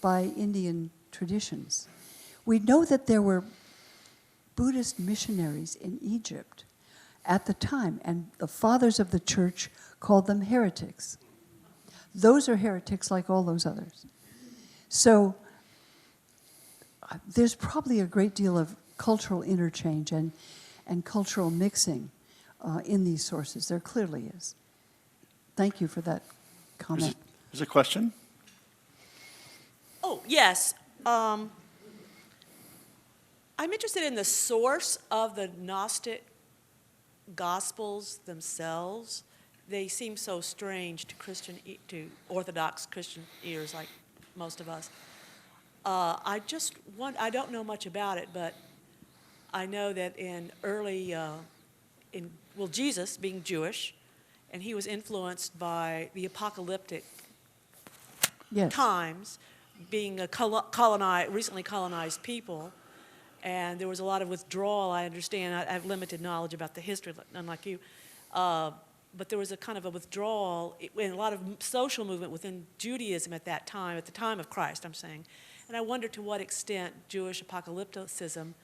by Indian traditions. We know that there were Buddhist missionaries in Egypt at the time, and the fathers of the church called them heretics. Those are heretics like all those others. So there's probably a great deal of cultural interchange and cultural mixing in these sources. There clearly is. thank you for that comment. Is there a question? Oh, yes. I'm interested in the source of the Gnostic Gospels themselves. They seem so strange to to Orthodox Christian ears, like most of us. I don't know much about it, but I know that in early, Jesus being Jewish, and he was influenced by the apocalyptic Yes. times, being a recently colonized people, and there was a lot of withdrawal. I understand. I have limited knowledge about the history, unlike you, but there was a kind of a withdrawal and a lot of social movement within Judaism at that time, at the time of Christ, I'm saying. And I wonder to what extent Jewish apocalypticism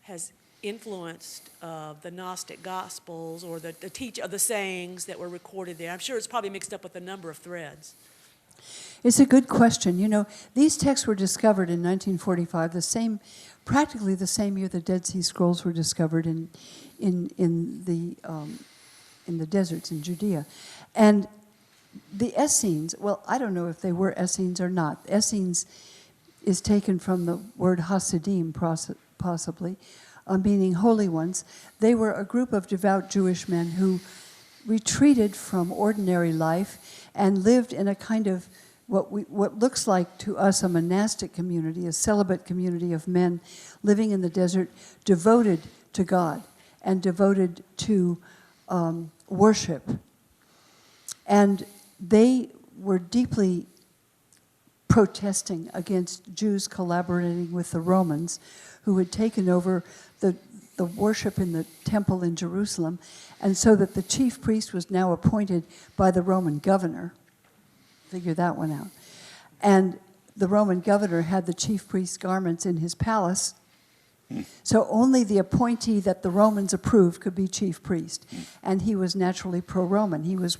has influenced the Gnostic Gospels or the sayings that were recorded there. I'm sure it's probably mixed up with a number of threads. It's a good question. You know, these texts were discovered in 1945, practically the same year the Dead Sea Scrolls were discovered in the deserts in Judea. And the Essenes, well, I don't know if they were Essenes or not. Essenes is taken from the word Hasidim, possibly, meaning holy ones. They were a group of devout Jewish men who retreated from ordinary life and lived in a kind of what looks like to us a monastic community, a celibate community of men living in the desert, devoted to God and devoted to worship. And they were deeply protesting against Jews collaborating with the Romans, who had taken over the worship in the temple in Jerusalem, and so that the chief priest was now appointed by the Roman governor. Figure that one out. And the Roman governor had the chief priest's garments in his palace, so only the appointee that the Romans approved could be chief priest. And he was naturally pro-Roman. He was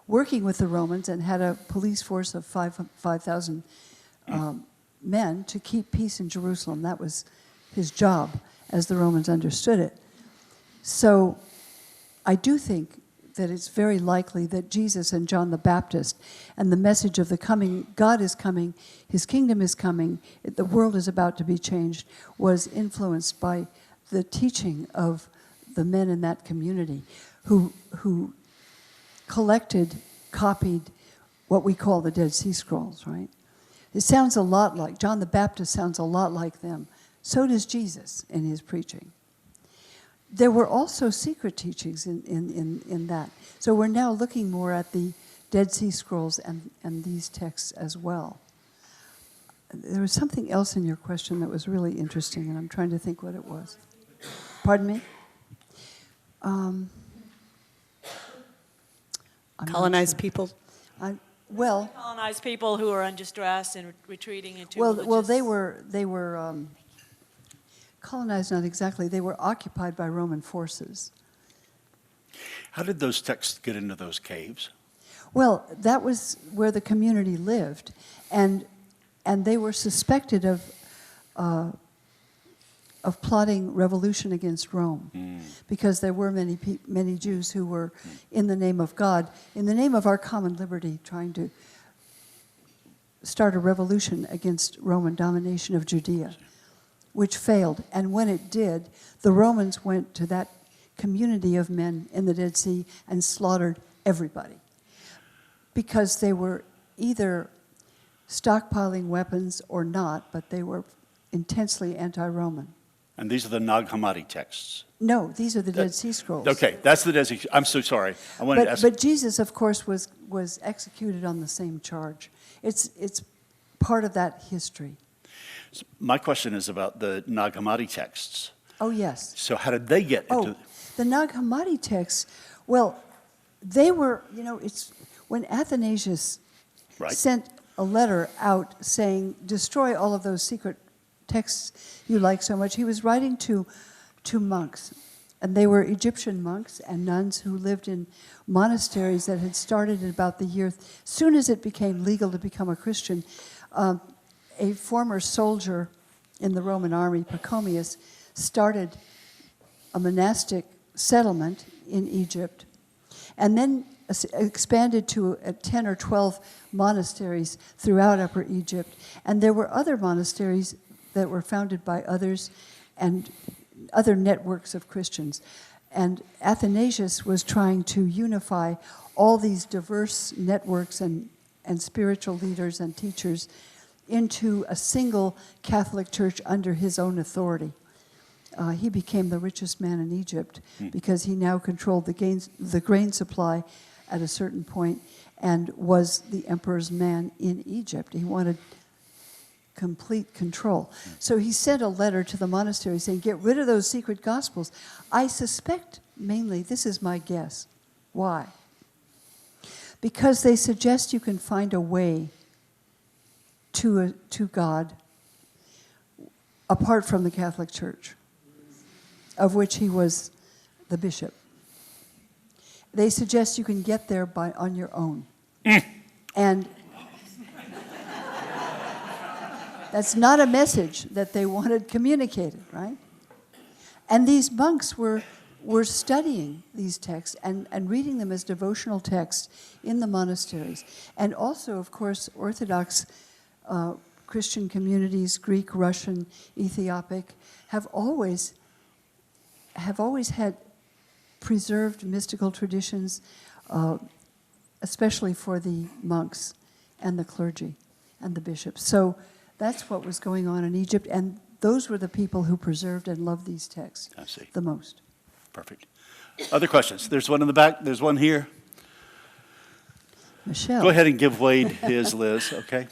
working with the Romans and had a police force of 5,000 men to keep peace in Jerusalem. That was his job, as the Romans understood it. So I do think that it's very likely that Jesus and John the Baptist and the message of the coming, God is coming, his kingdom is coming, the world is about to be changed, was influenced by the teaching of the men in that community who collected, copied what we call the Dead Sea Scrolls, right? It sounds a lot like, John the Baptist sounds a lot like them. So does Jesus in his preaching. There were also secret teachings in that. So we're now looking more at the Dead Sea Scrolls and these texts as well. There was something else in your question that was really interesting, and I'm trying to think what it was. Pardon me? I'm not Colonized sure. people? Well, Colonized people who are under stress and retreating into well, they were colonized, not exactly. They were occupied by Roman forces. How did those texts get into those caves? Well, that was where the community lived, and they were suspected of plotting revolution against Rome, because there were many Jews who were, in the name of God, in the name of our common liberty, trying to start a revolution against Roman domination of Judea, which failed. And when it did, the Romans went to that community of men in the Dead Sea and slaughtered everybody, because they were either stockpiling weapons or not, but they were intensely anti-Roman. And these are the Nag Hammadi texts. No, these are the Dead Sea Scrolls. Okay, that's the Dead Sea. I'm so sorry. I wanted to ask. But Jesus, of course, was executed on the same charge. It's part of that history. My question is about the Nag Hammadi texts. Oh, yes. So how did they get into? The Nag Hammadi texts, well, they were, it's when Athanasius Right. sent a letter out saying, destroy all of those secret texts you like so much. He was writing to monks, and they were Egyptian monks and nuns who lived in monasteries that had started at about the year, soon as it became legal to become a Christian. A former soldier in the Roman army, Pachomius, started a monastic settlement in Egypt. And then expanded to 10 or 12 monasteries throughout Upper Egypt. And there were other monasteries that were founded by others and other networks of Christians. And Athanasius was trying to unify all these diverse networks and spiritual leaders and teachers into a single Catholic church under his own authority. He became the richest man in Egypt because he now controlled the grain supply at a certain point and was the emperor's man in Egypt. He wanted complete control. So he sent a letter to the monastery saying, get rid of those secret gospels. I suspect mainly, this is my guess, why? Because they suggest you can find a way to God apart from the Catholic Church, of which he was the bishop. They suggest you can get there on your own. And that's not a message that they wanted communicated, right? And these monks were studying these texts and reading them as devotional texts in the monasteries. And also, of course, Orthodox Christian communities, Greek, Russian, Ethiopic, have always had preserved mystical traditions, especially for the monks and the clergy and the bishops. So that's what was going on in Egypt, and those were the people who preserved and loved these texts the most. Perfect. Other questions? There's one in the back. There's one here. Michelle. Go ahead and give Wade his, Liz, okay?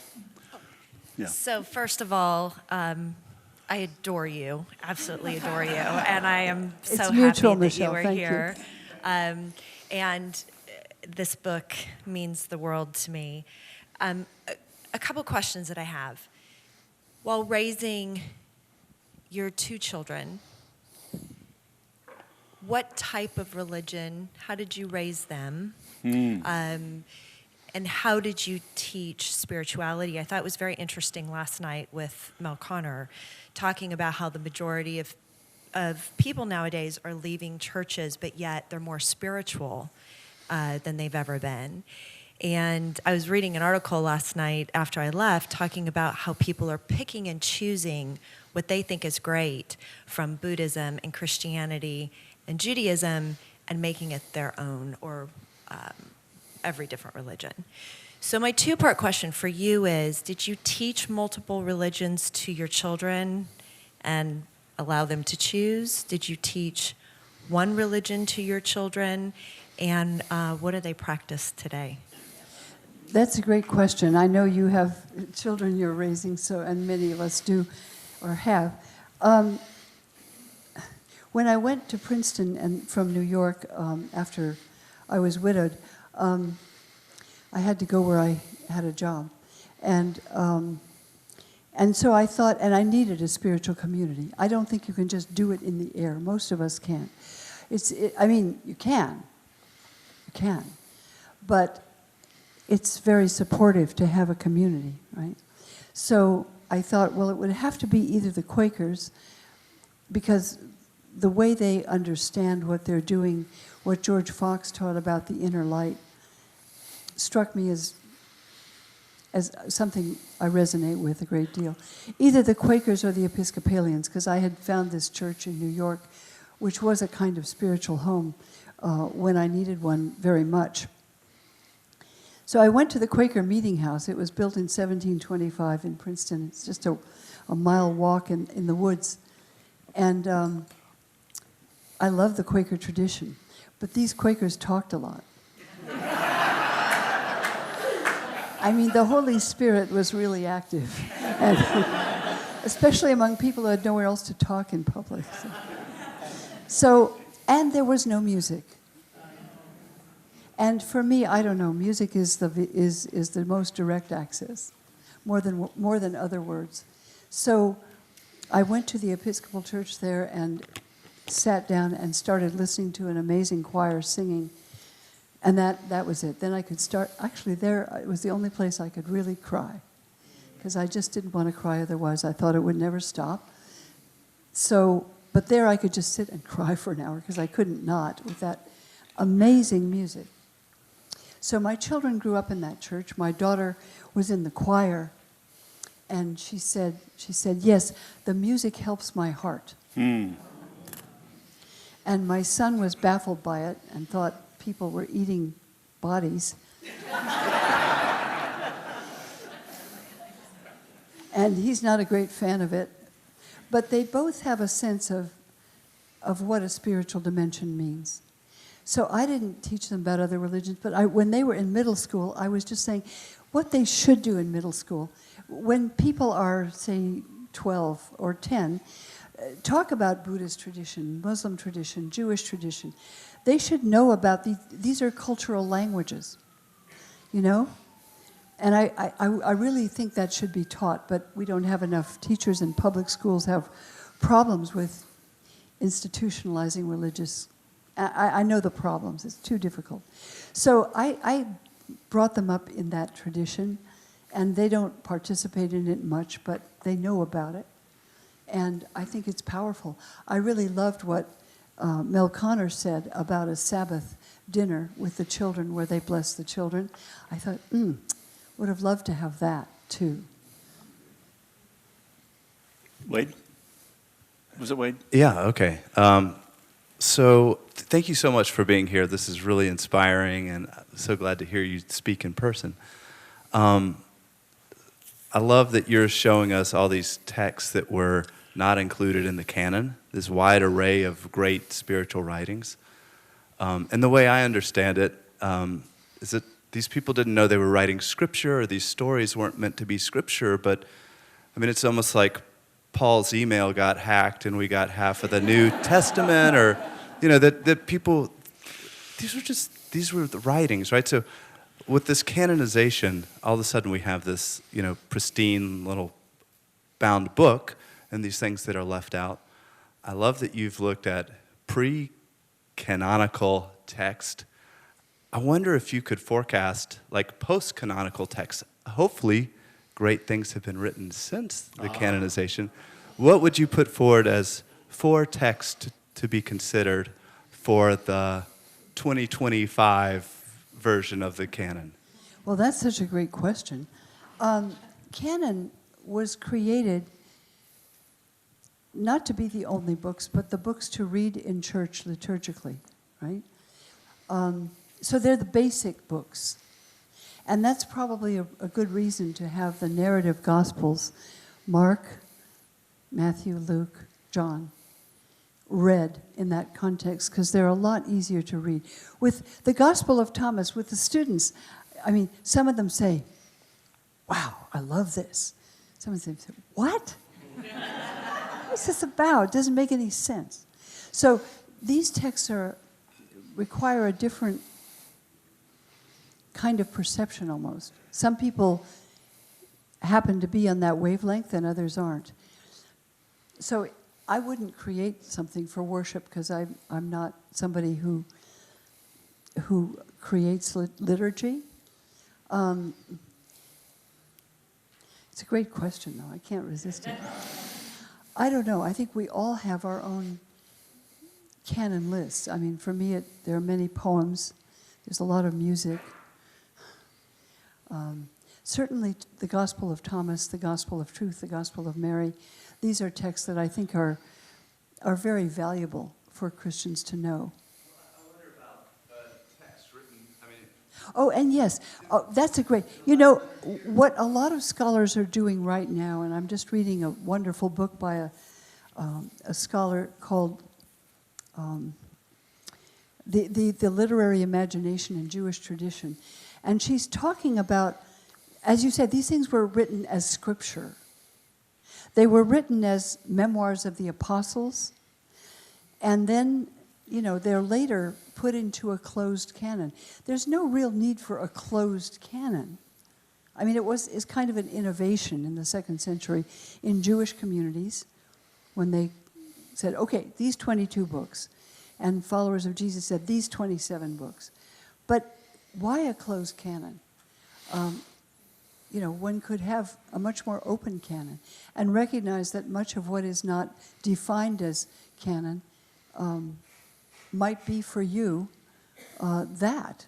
Yeah. So first of all, I adore you, absolutely adore you, and I am so It's happy mutual, that Michelle. you were Thank you. here. And this book means the world to me. A couple questions that I have. While raising your two children, what type of religion, how did you raise them? And how did you teach spirituality? I thought it was very interesting last night with Mel Connor, talking about how the majority of people nowadays are leaving churches, but yet they're more spiritual than they've ever been. And I was reading an article last night after I left talking about how people are picking and choosing what they think is great from Buddhism and Christianity and Judaism and making it their own, or every different religion. So my two-part question for you is, did you teach multiple religions to your children and allow them to choose? Did you teach one religion to your children? And what do they practice today? That's a great question. I know you have children you're raising, and many of us do or have. When I went to Princeton and from New York after I was widowed, I had to go where I had a job. And so I thought, and I needed a spiritual community. I don't think you can just do it in the air. Most of us can't. I mean, you can. But it's very supportive to have a community, right? So I thought, well, it would have to be either the Quakers, because the way they understand what they're doing, what George Fox taught about the inner light, struck me as something I resonate with a great deal. Either the Quakers or the Episcopalians, because I had found this church in New York, which was a kind of spiritual home when I needed one very much. So I went to the Quaker Meetinghouse. It was built in 1725 in Princeton. It's just a mile walk in the woods. And I love the Quaker tradition. But these Quakers talked a lot. I mean, the Holy Spirit was really active, and especially among people who had nowhere else to talk in public. And there was no music. And for me, I don't know, music is the most direct access, more than other words. So I went to the Episcopal Church there and sat down and started listening to an amazing choir singing. And that was it. Then I could start, actually there, it was the only place I could really cry, because I just didn't want to cry otherwise. I thought it would never stop. So, but there I could just sit and cry for an hour, because I couldn't not with that amazing music. So my children grew up in that church. My daughter was in the choir, and she said, yes, the music helps my heart. And my son was baffled by it and thought people were eating bodies. And he's not a great fan of it. But they both have a sense of what a spiritual dimension means. So I didn't teach them about other religions, but when they were in middle school, I was just saying what they should do in middle school. When people are, say, 12 or 10, talk about Buddhist tradition, Muslim tradition, Jewish tradition. They should know about these are cultural languages, you know? And I really think that should be taught, but we don't have enough teachers, and public schools have problems with institutionalizing religious. I know the problems. It's too difficult. So I brought them up in that tradition, and they don't participate in it much, but they know about it. And I think it's powerful. I really loved what Mel Connor said about a Sabbath dinner with the children where they bless the children. I thought, would have loved to have that, too. Wade? Was it Wade? Yeah, okay. So thank you so much for being here. This is really inspiring, and I'm so glad to hear you speak in person. I love that you're showing us all these texts that were not included in the canon, this wide array of great spiritual writings. And the way I understand it is that these people didn't know they were writing scripture, or these stories weren't meant to be scripture, but I mean, it's almost like Paul's email got hacked and we got half of the New Testament, or, you know, that people, these were the writings, right? So with this canonization, all of a sudden we have this, you know, pristine little bound book and these things that are left out. I love that you've looked at pre-canonical text. I wonder if you could forecast, like, post-canonical texts. Hopefully, great things have been written since the canonization. What would you put forward as 4 texts to be considered for the 2025 version of the canon? Well, that's such a great question. Canon was created not to be the only books, but the books to read in church liturgically, right? So they're the basic books. And that's probably a good reason to have the narrative Gospels, Mark, Matthew, Luke, John, read in that context, because they're a lot easier to read. With the Gospel of Thomas, with the students, I mean, some of them say, wow, I love this. Some of them say, what? What's this about? It doesn't make any sense. So these texts require a different kind of perception almost. Some people happen to be on that wavelength and others aren't. So I wouldn't create something for worship, because I'm not somebody who creates liturgy. It's a great question, though. I can't resist it. I don't know. I think we all have our own canon lists. I mean, for me, there are many poems. There's a lot of music. Certainly the Gospel of Thomas, the Gospel of Truth, the Gospel of Mary, these are texts that I think are very valuable for Christians to know. I wonder about text written, Oh, and yes, that's a great, you know, what a lot of scholars are doing right now, and I'm just reading a wonderful book by a scholar called the Literary Imagination in Jewish Tradition. And she's talking about, as you said, these things were written as scripture. They were written as memoirs of the apostles, and then, you know, they're later put into a closed canon. There's no real need for a closed canon. I mean, it's kind of an innovation in the 2nd century in Jewish communities when they said, okay, these 22 books, and followers of Jesus said, these 27 books. But why a closed canon? You know, one could have a much more open canon and recognize that much of what is not defined as canon might be for you that.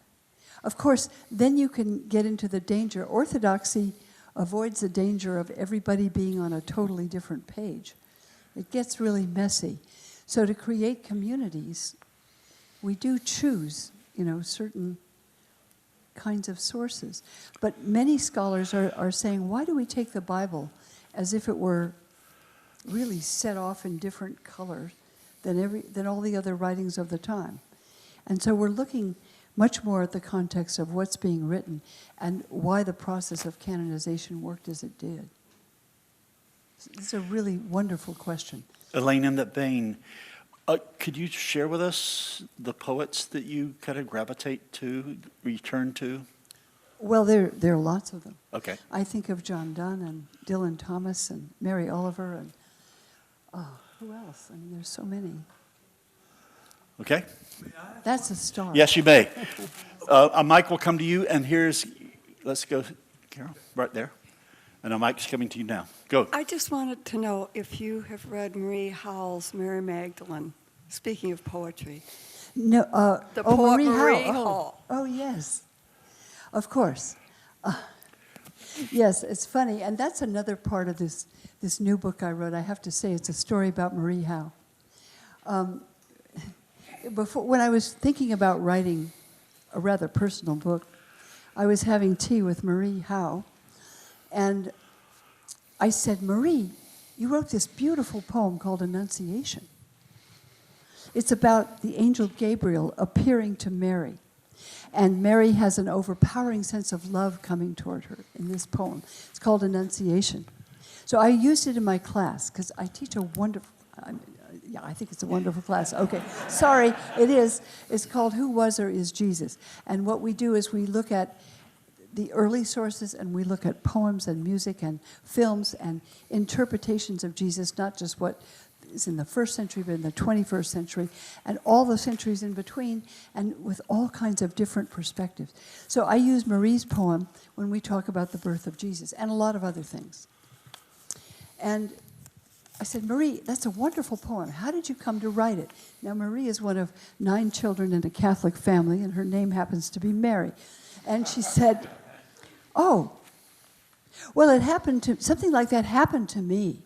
Of course, then you can get into the danger. Orthodoxy avoids the danger of everybody being on a totally different page. It gets really messy. So to create communities, we do choose, certain kinds of sources. But many scholars are saying, why do we take the Bible as if it were really set off in different colors than all the other writings of the time? And so we're looking much more at the context of what's being written and why the process of canonization worked as it did. It's a really wonderful question. Elaine, in that vein, could you share with us the poets that you kind of gravitate to, return to? Well, there are lots of them. Okay. I think of John Donne and Dylan Thomas and Mary Oliver and who else? I mean, there's so many. Okay. That's a start. Yes, you may. A mic will come to you, and let's go, Carol, right there. And a mic's coming to you now. Go. I just wanted to know if you have read Marie Howell's Mary Magdalene, speaking of poetry. No, The poet Marie Howell. Howell. Oh, yes. Of course. Yes, it's funny. And that's another part of this new book I wrote. I have to say, it's a story about Marie Howe. When I was thinking about writing a rather personal book, I was having tea with Marie Howe, and I said, Marie, you wrote this beautiful poem called Annunciation. It's about the angel Gabriel appearing to Mary, and Mary has an overpowering sense of love coming toward her in this poem. It's called Annunciation. So I used it in my class, because I teach a wonderful, I think it's a wonderful class. Okay, sorry, it is. It's called Who Was or Is Jesus? And what we do is we look at the early sources, and we look at poems and music and films and interpretations of Jesus, not just what is in the first century, but in the 21st century, and all the centuries in between, and with all kinds of different perspectives. So I use Marie's poem when we talk about the birth of Jesus, and a lot of other things. And I said, Marie, that's a wonderful poem. How did you come to write it? Now, Marie is one of 9 children in a Catholic family, and her name happens to be Mary. And she said, oh, well, something like that happened to me.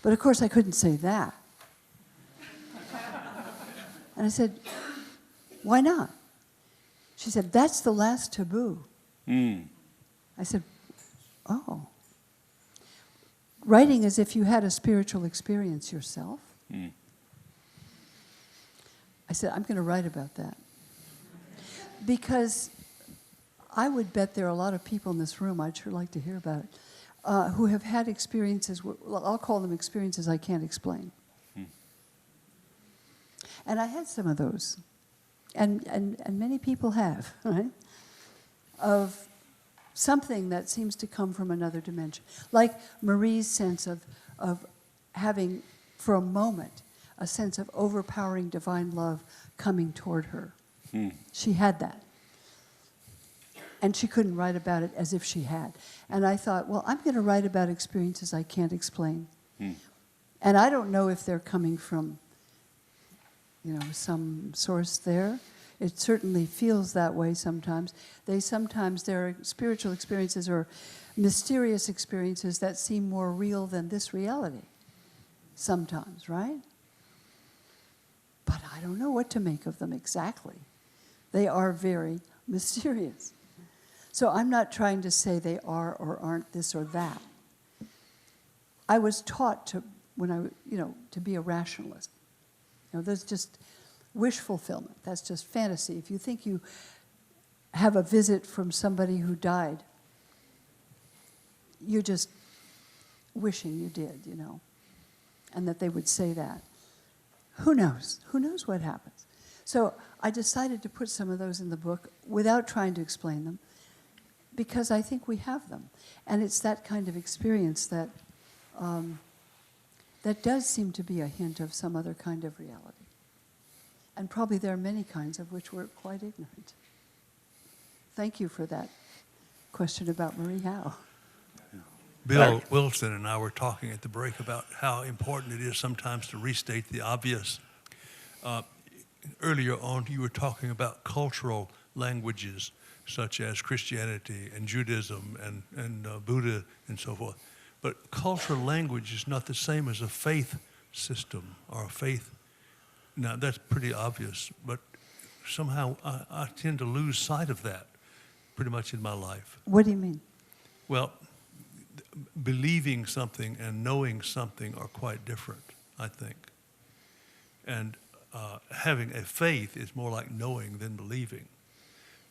But of course, I couldn't say that. And I said, why not? She said, that's the last taboo. I said, oh. Writing as if you had a spiritual experience yourself. I said, I'm going to write about that. Because I would bet there are a lot of people in this room, I'd sure like to hear about it, who have had experiences, I'll call them experiences I can't explain. And I had some of those. And many people have, right? Of something that seems to come from another dimension. Like Marie's sense of having, for a moment, a sense of overpowering divine love coming toward her. She had that. And she couldn't write about it as if she had. And I thought, well, I'm going to write about experiences I can't explain. And I don't know if they're coming from, some source there. It certainly feels that way sometimes. There are spiritual experiences or mysterious experiences that seem more real than this reality. Sometimes, right? But I don't know what to make of them exactly. They are very mysterious. So I'm not trying to say they are or aren't this or that. I was taught to be a rationalist. There's just wish fulfillment. That's just fantasy. If you think you have a visit from somebody who died, you're just wishing you did, and that they would say that. Who knows? Who knows what happens? So I decided to put some of those in the book without trying to explain them, because I think we have them. And it's that kind of experience that that does seem to be a hint of some other kind of reality. And probably there are many kinds of which we're quite ignorant. Thank you for that question about Marie Howe. Bill Wilson and I were talking at the break about how important it is sometimes to restate the obvious. Earlier on, you were talking about cultural languages such as Christianity and Judaism and Buddha and so forth. But cultural language is not the same as a faith system or a faith. Now, that's pretty obvious, but somehow I tend to lose sight of that pretty much in my life. What do you mean? Well, believing something and knowing something are quite different, I think. And having a faith is more like knowing than believing.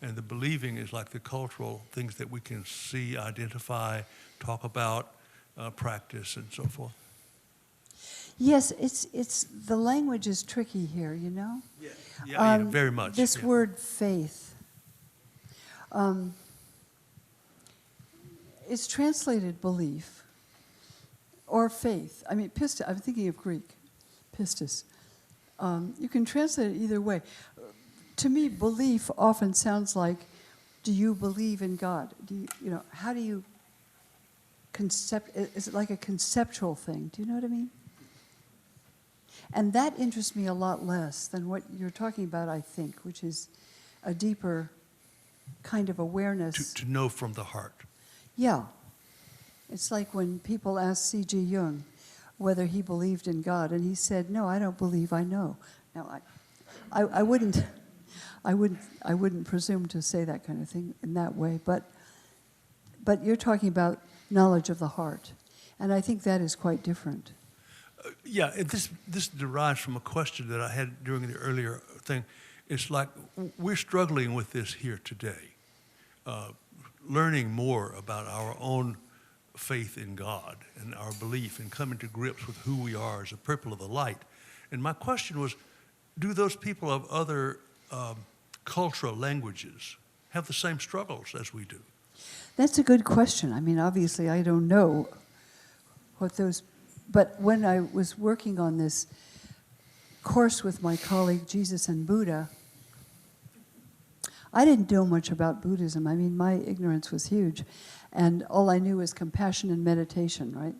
And the believing is like the cultural things that we can see, identify, talk about, practice, and so forth. Yes, it's the language is tricky here, you know? Yeah, very much. This yeah. word faith, it's translated belief or faith. I mean, pistis, I'm thinking of Greek, pistis. You can translate it either way. To me, belief often sounds like, do you believe in God? How do you is it like a conceptual thing? Do you know what I mean? And that interests me a lot less than what you're talking about, I think, which is a deeper kind of awareness. To know from the heart. Yeah. It's like when people asked C.G. Jung whether he believed in God, and he said, "No, I don't believe, I know." Now, I wouldn't presume to say that kind of thing in that way, but you're talking about knowledge of the heart, and I think that is quite different. Yeah, this derives from a question that I had during the earlier thing. It's like we're struggling with this here today, learning more about our own faith in God and our belief and coming to grips with who we are as a people of the light. And my question was, do those people of other cultural languages have the same struggles as we do? That's a good question. I mean, obviously, I don't know what those... But when I was working on this course with my colleague, Jesus and Buddha, I didn't know much about Buddhism. I mean, my ignorance was huge. And all I knew was compassion and meditation, right?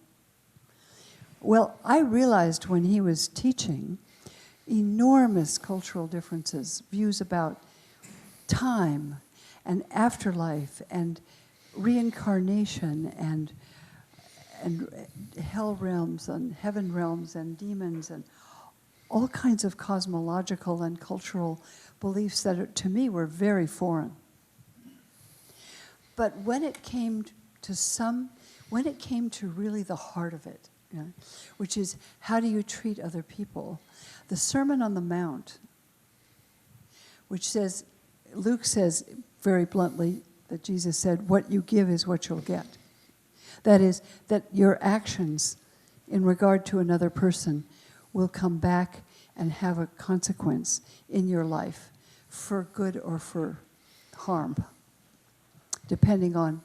Well, I realized when he was teaching enormous cultural differences, views about time and afterlife and reincarnation and hell realms and heaven realms and demons and all kinds of cosmological and cultural beliefs that to me were very foreign. But when it came to really the heart of it, which is how do you treat other people, the Sermon on the Mount, which says, Luke says very bluntly that Jesus said, what you give is what you'll get. That is, that your actions in regard to another person will come back and have a consequence in your life for good or for harm, depending on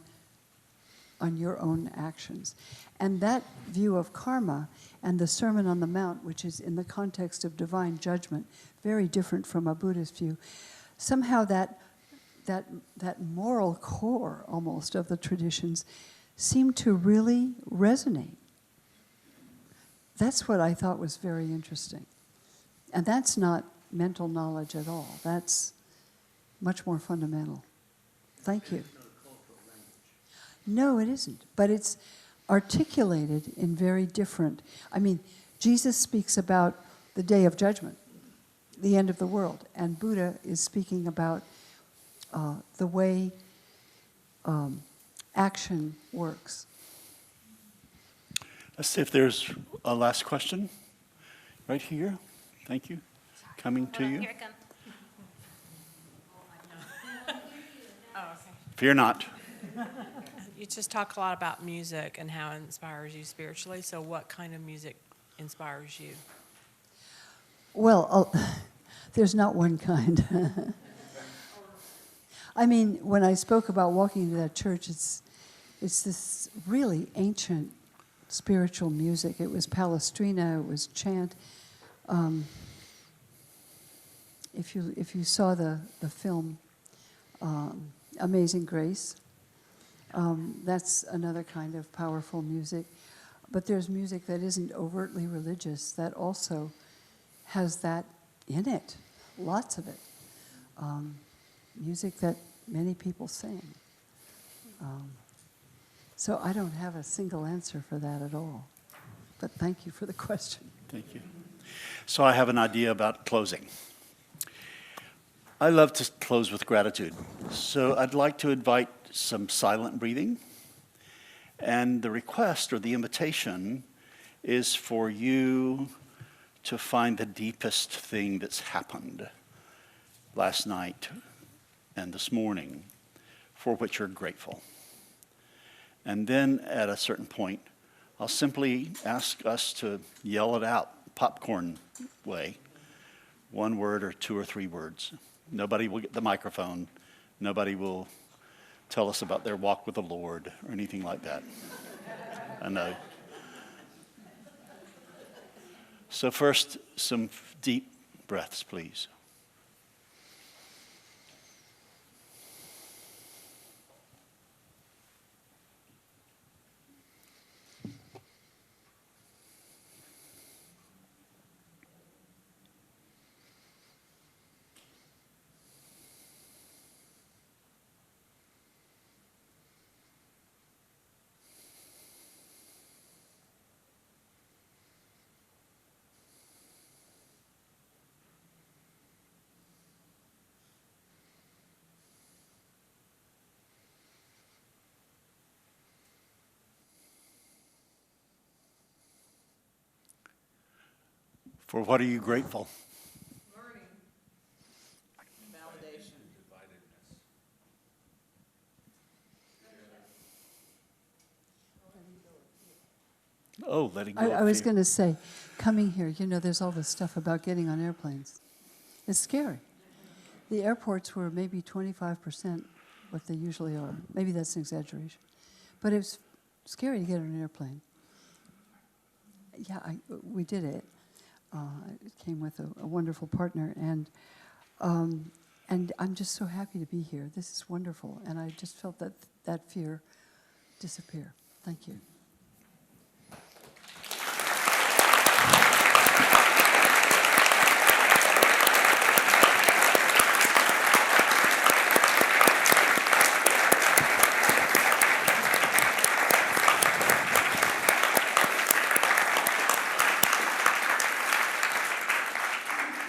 your own actions. And that view of karma and the Sermon on the Mount, which is in the context of divine judgment, very different from a Buddhist view, somehow that moral core almost of the traditions seemed to really resonate. That's what I thought was very interesting. And that's not mental knowledge at all. That's much more fundamental. Thank you. No, it isn't. But it's articulated in very different... I mean, Jesus speaks about the day of judgment, the end of the world. And Buddha is speaking about the way action works. Let's see if there's a last question right here. Thank you. Coming to you. Here it comes. Fear not. You just talk a lot about music and how it inspires you spiritually. So what kind of music inspires you? Well, there's not one kind. I mean, when I spoke about walking into that church, it's this really ancient spiritual music. It was Palestrina, it was chant. If you saw the film Amazing Grace, that's another kind of powerful music. But there's music that isn't overtly religious that also has that in it, lots of it. music that many people sing. So I don't have a single answer for that at all. But thank you for the question. Thank you. So I have an idea about closing. I love to close with gratitude. So I'd like to invite some silent breathing. And the request or the invitation is for you to find the deepest thing that's happened last night and this morning for which you're grateful. And then at a certain point, I'll simply ask us to yell it out, popcorn way, one word or two or three words. Nobody will get the microphone. Nobody will tell us about their walk with the Lord or anything like that. I know. So first, some deep breaths, please. For what are you grateful? Learning. Validation. Oh, letting go. I of was fear. going to say, coming here, there's all this stuff about getting on airplanes. It's scary. The airports were maybe 25% what they usually are. Maybe that's an exaggeration. But it was scary to get on an airplane. Yeah, we did it. It came with a wonderful partner, and I'm just so happy to be here. This is wonderful, and I just felt that fear disappear. Thank you.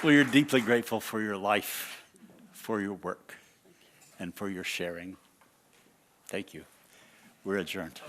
Well, you're deeply grateful for your life, for your work, and for your sharing. Thank you. We're adjourned.